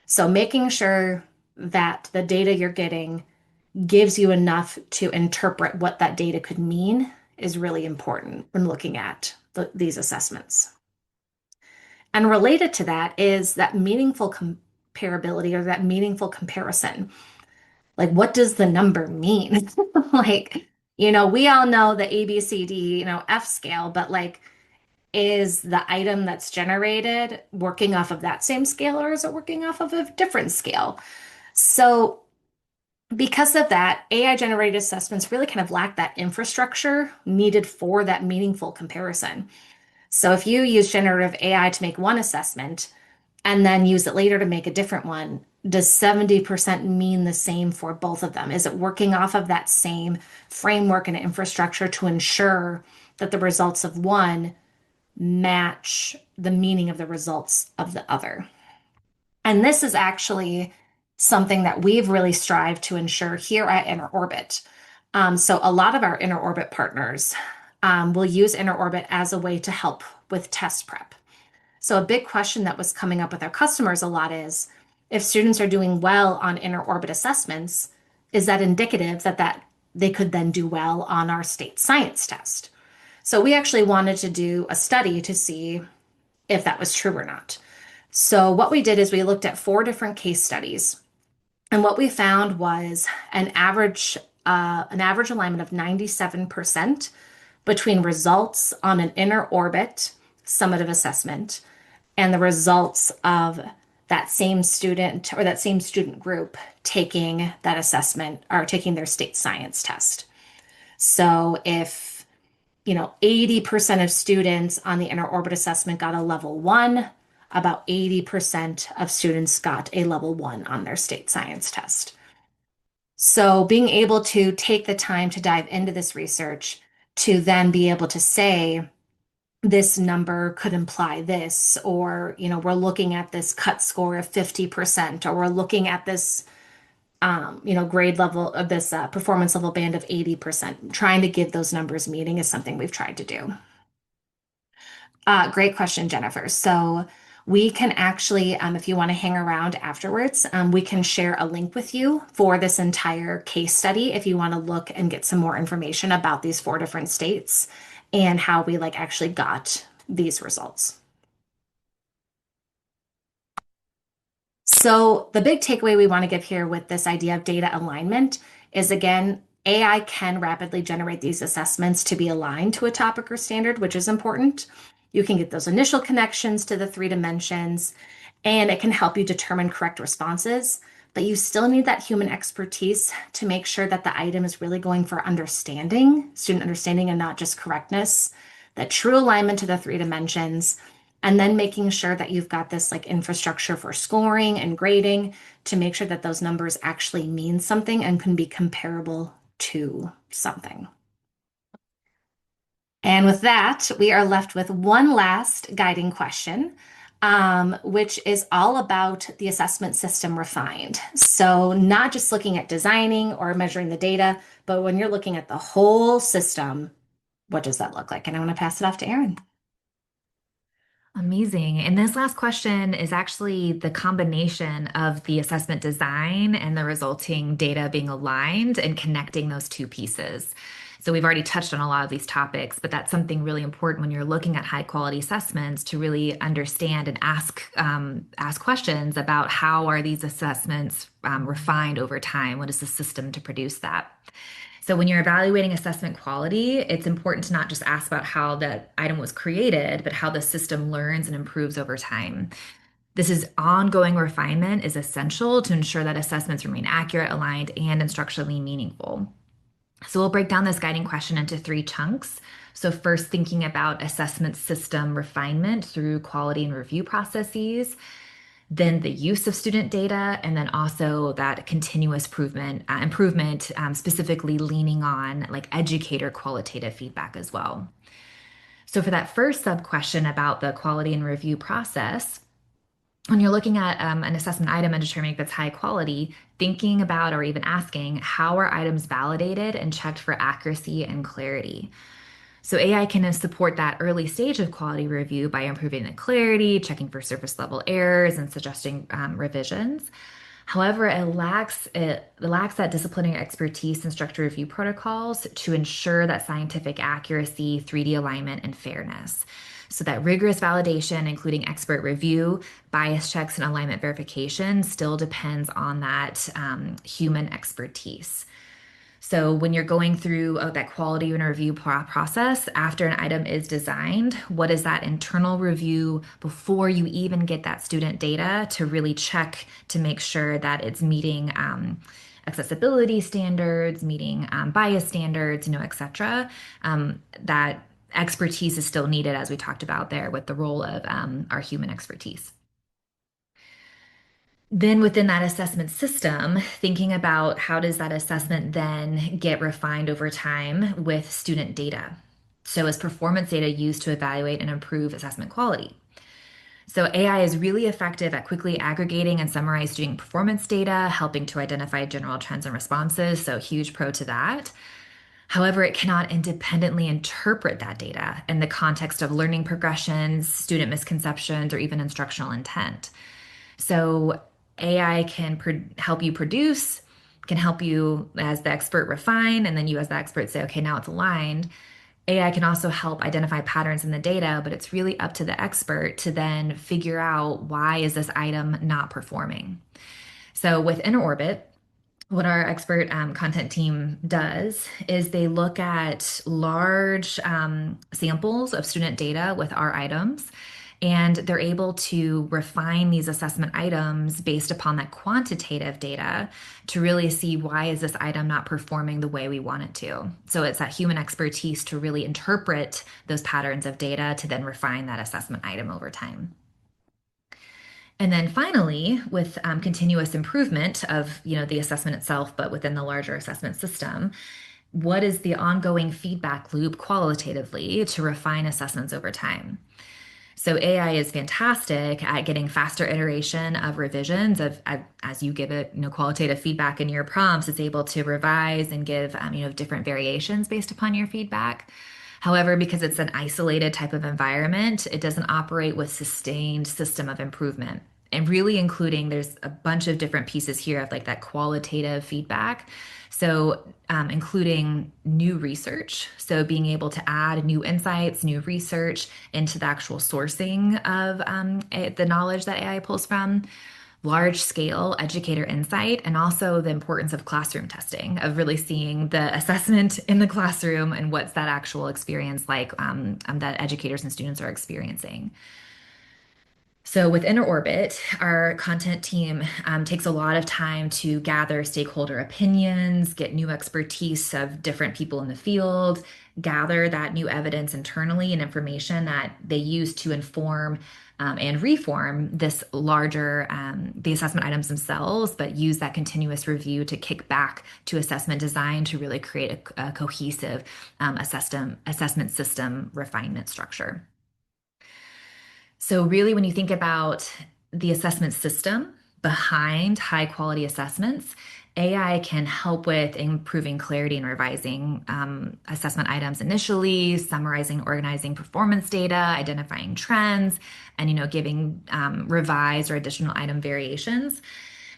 So making sure that the data you're getting gives you enough to interpret what that data could mean is really important when looking at these assessments. And related to that is that meaningful comparability or that meaningful comparison. Like, what does the number mean? Like, we all know the A, B, C, D, F scale, but like, is the item that's generated working off of that same scale or is it working off of a different scale? So, because of that, AI generated assessments really kind of lack that infrastructure needed for that meaningful comparison. So, if you use generative AI to make one assessment and then use it later to make a different one, does 70% mean the same for both of them? Is it working off of that same framework and infrastructure to ensure that the results of one match the meaning of the results of the other? And this is actually something that we've really strived to ensure here at Inner Orbit. So a lot of our Inner Orbit partners will use Inner Orbit as a way to help with test prep. So a big question that was coming up with our customers a lot is, if students are doing well on Inner Orbit assessments, is that indicative that they could then do well on our state science test? So we actually wanted to do a study to see if that was true or not. So what we did is we looked at 4 different case studies, and what we found was an average alignment of 97% between results on an inner orbit summative assessment and the results of that same student or that same student group taking that assessment or taking their state science test. So if 80% of students on the inner orbit assessment got a level 1, about 80% of students got a level 1 on their state science test. So being able to take the time to dive into this research to then be able to say this number could imply this, or we're looking at this cut score of 50%, or we're looking at this grade level of this performance level band of 80%. Trying to give those numbers meaning is something we've tried to do. Great question, Jennifer. So we can actually, if you want to hang around afterwards, we can share a link with you for this entire case study if you want to look and get some more information about these 4 different states and how we actually got these results. So the big takeaway we want to give here with this idea of data alignment is, again, AI can rapidly generate these assessments to be aligned to a topic or standard, which is important. You can get those initial connections to the 3 dimensions, and it can help you determine correct responses, but you still need that human expertise to make sure that the item is really going for understanding, student understanding, and not just correctness, that true alignment to the 3 dimensions, and then making sure that you've got this infrastructure for scoring and grading to make sure that those numbers actually mean something and can be comparable to something. And with that, we are left with one last guiding question, which is all about the assessment system refined. So not just looking at designing or measuring the data, but when you're looking at the whole system, what does that look like? And I want to pass it off to Erin. Amazing. And this last question is actually the combination of the assessment design and the resulting data being aligned and connecting those 2 pieces. So we've already touched on a lot of these topics, but that's something really important when you're looking at high quality assessments to really understand and ask questions about how are these assessments refined over time? What is the system to produce that? So when you're evaluating assessment quality, it's important to not just ask about how that item was created, but how the system learns and improves over time. This is ongoing refinement is essential to ensure that assessments remain accurate, aligned, and instructionally meaningful. So we'll break down this guiding question into 3 chunks. So first, thinking about assessment system refinement through quality and review processes, then the use of student data, and then also that continuous improvement, specifically leaning on educator qualitative feedback as well. So for that first sub question about the quality and review process, when you're looking at an assessment item and determining if it's high quality, thinking about or even asking how are items validated and checked for accuracy and clarity. So AI can support that early stage of quality review by improving the clarity, checking for surface level errors, and suggesting revisions. However, it lacks that disciplinary expertise and structured review protocols to ensure that scientific accuracy, 3D alignment, and fairness. So that rigorous validation, including expert review, bias checks, and alignment verification, still depends on that human expertise. So when you're going through that quality and review process after an item is designed, what is that internal review before you even get that student data to really check to make sure that it's meeting accessibility standards, meeting bias standards, et cetera. That expertise is still needed, as we talked about there, with the role of our human expertise. Then within that assessment system, thinking about how does that assessment then get refined over time with student data. So is performance data used to evaluate and improve assessment quality? So AI is really effective at quickly aggregating and summarizing student performance data, helping to identify general trends and responses. So huge pro to that. However, it cannot independently interpret that data in the context of learning progressions, student misconceptions, or even instructional intent. So AI can help you produce, can help you as the expert refine, and then you as the expert say, okay, now it's aligned. AI can also help identify patterns in the data, but it's really up to the expert to then figure out why is this item not performing. So with Inner Orbit, what our expert content team does is they look at large samples of student data with our items, and they're able to refine these assessment items based upon that quantitative data to really see why is this item not performing the way we want it to. So it's that human expertise to really interpret those patterns of data to then refine that assessment item over time. And then finally, with continuous improvement of the assessment itself, but within the larger assessment system, what is the ongoing feedback loop qualitatively to refine assessments over time? So AI is fantastic at getting faster iteration of revisions as you give it qualitative feedback in your prompts, it's able to revise and give different variations based upon your feedback. However, because it's an isolated type of environment, it doesn't operate with sustained system of improvement. And really including, there's a bunch of different pieces here of like that qualitative feedback. So, including new research. So, being able to add new insights, new research into the actual sourcing of the knowledge that AI pulls from, large scale educator insight, and also the importance of classroom testing, of really seeing the assessment in the classroom and what's that actual experience like that educators and students are experiencing. So with Inner Orbit, our content team takes a lot of time to gather stakeholder opinions, get new expertise of different people in the field, gather that new evidence internally and information that they use to inform and reform this larger the assessment items themselves, but use that continuous review to kick back to assessment design to really create a cohesive assessment system refinement structure. So, really, when you think about the assessment system behind high quality assessments, AI can help with improving clarity and revising assessment items initially, summarizing, organizing performance data, identifying trends, and giving revised or additional item variations.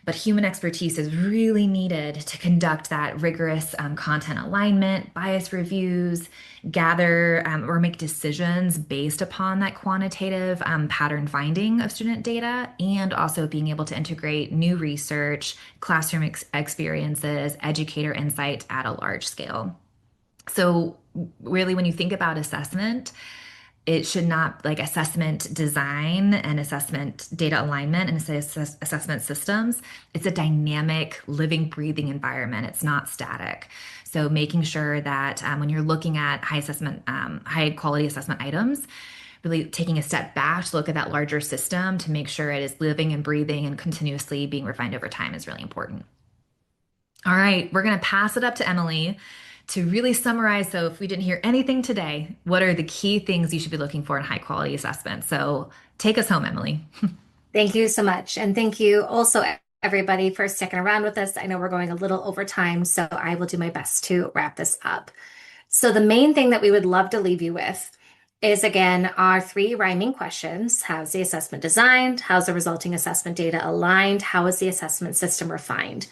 But human expertise is really needed to conduct that rigorous content alignment, bias reviews, gather or make decisions based upon that quantitative pattern finding of student data, and also being able to integrate new research, classroom experiences, educator insight at a large scale. So, really, when you think about assessment, it should not like assessment design and assessment data alignment and assessment systems. It's a dynamic, living, breathing environment. It's not static. So making sure that when you're looking at high quality assessment items, really taking a step back to look at that larger system to make sure it is living and breathing and continuously being refined over time is really important. All right, we're going to pass it up to Emily to really summarize. So, if we didn't hear anything today, what are the key things you should be looking for in high quality assessment? So, take us home, Emily. Thank you so much. And thank you also, everybody, for sticking around with us. I know we're going a little over time, so I will do my best to wrap this up. So, the main thing that we would love to leave you with is again our three rhyming questions. How's the assessment designed? How's the resulting assessment data aligned? How is the assessment system refined?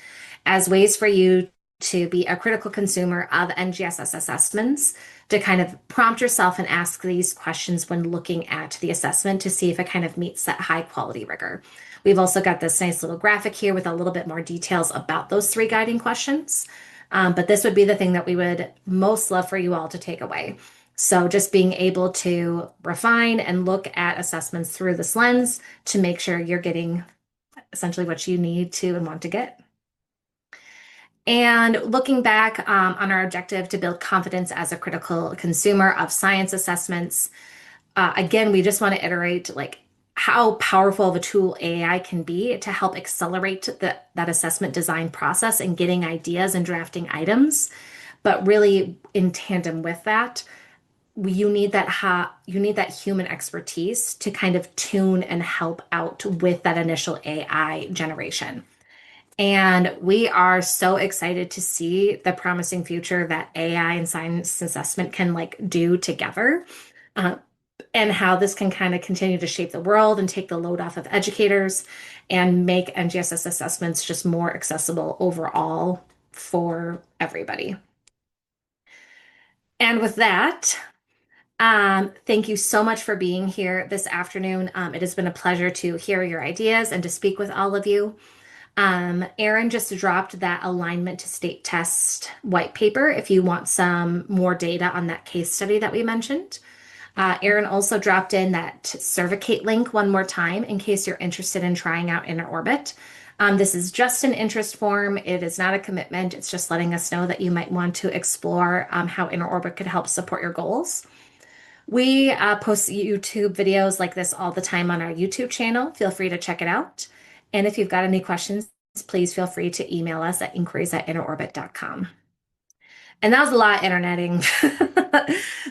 As ways for you to be a critical consumer of NGSS assessments, to kind of prompt yourself and ask these questions when looking at the assessment to see if it kind of meets that high quality rigor. We've also got this nice little graphic here with a little bit more details about those three guiding questions. But this would be the thing that we would most love for you all to take away. So just being able to refine and look at assessments through this lens to make sure you're getting essentially what you need to and want to get. And looking back on our objective to build confidence as a critical consumer of science assessments, again, we just want to iterate like how powerful of a tool AI can be to help accelerate that assessment design process and getting ideas and drafting items. But really, in tandem with that, you need that human expertise to kind of tune and help out with that initial AI generation. And we are so excited to see the promising future that AI and science assessment can like do together, uh, and how this can kind of continue to shape the world and take the load off of educators and make NGSS assessments just more accessible overall for everybody. And with that, thank you so much for being here this afternoon. It has been a pleasure to hear your ideas and to speak with all of you. Erin just dropped that alignment to state test white paper if you want some more data on that case study that we mentioned. Erin also dropped in that Cervicate link one more time in case you're interested in trying out Inner Orbit. This is just an interest form. It is not a commitment. It's just letting us know that you might want to explore how Inner Orbit could help support your goals. We post YouTube videos like this all the time on our YouTube channel. Feel free to check it out. And if you've got any questions, please feel free to email us at inquiries@innerorbit.com. And that was a lot interneting.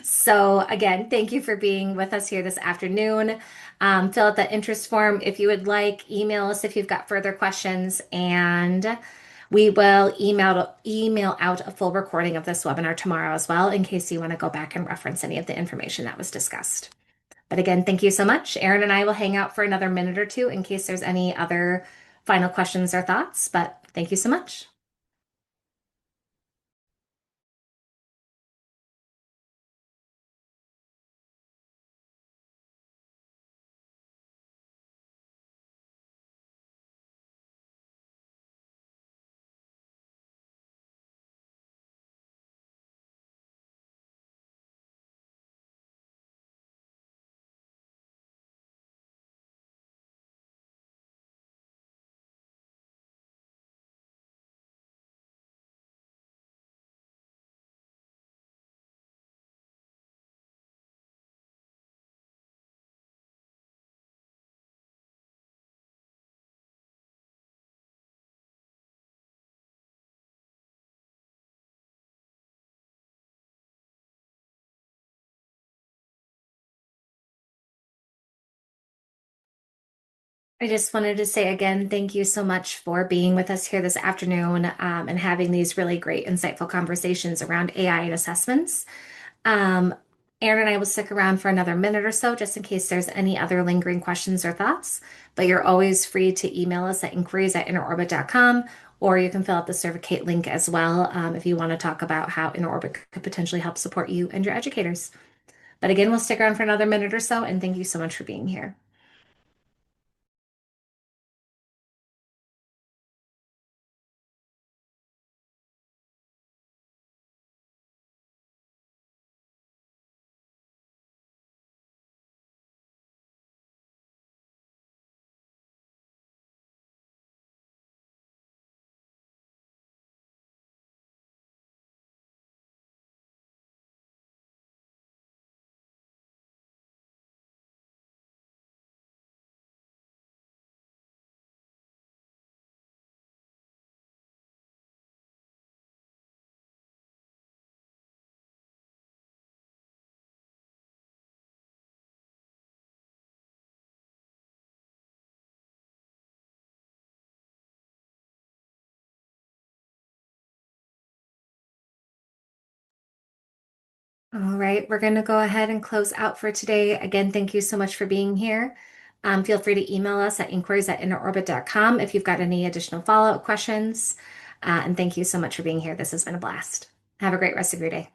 So again, thank you for being with us here this afternoon. Fill out that interest form if you would like. Email us if you've got further questions, and we will email out a full recording of this webinar tomorrow as well, in case you want to go back and reference any of the information that was discussed. But again, thank you so much. Erin and I will hang out for another minute or two in case there's any other final questions or thoughts. But thank you so much. I just wanted to say again, thank you so much for being with us here this afternoon, and having these really great, insightful conversations around AI and assessments. Um, Aaron and I will stick around for another minute or so just in case there's any other lingering questions or thoughts. But you're always free to email us at inquiries@innerorbit.com, or you can fill out the Cervicate link as well, if you want to talk about how InnerOrbit could potentially help support you and your educators. But again, we'll stick around for another minute or so, and thank you so much for being here. All right, we're going to go ahead and close out for today. Again, thank you so much for being here. Feel free to email us at inquiries@innerorbit.com if you've got any additional follow-up questions. And thank you so much for being here. This has been a blast. Have a great rest of your day.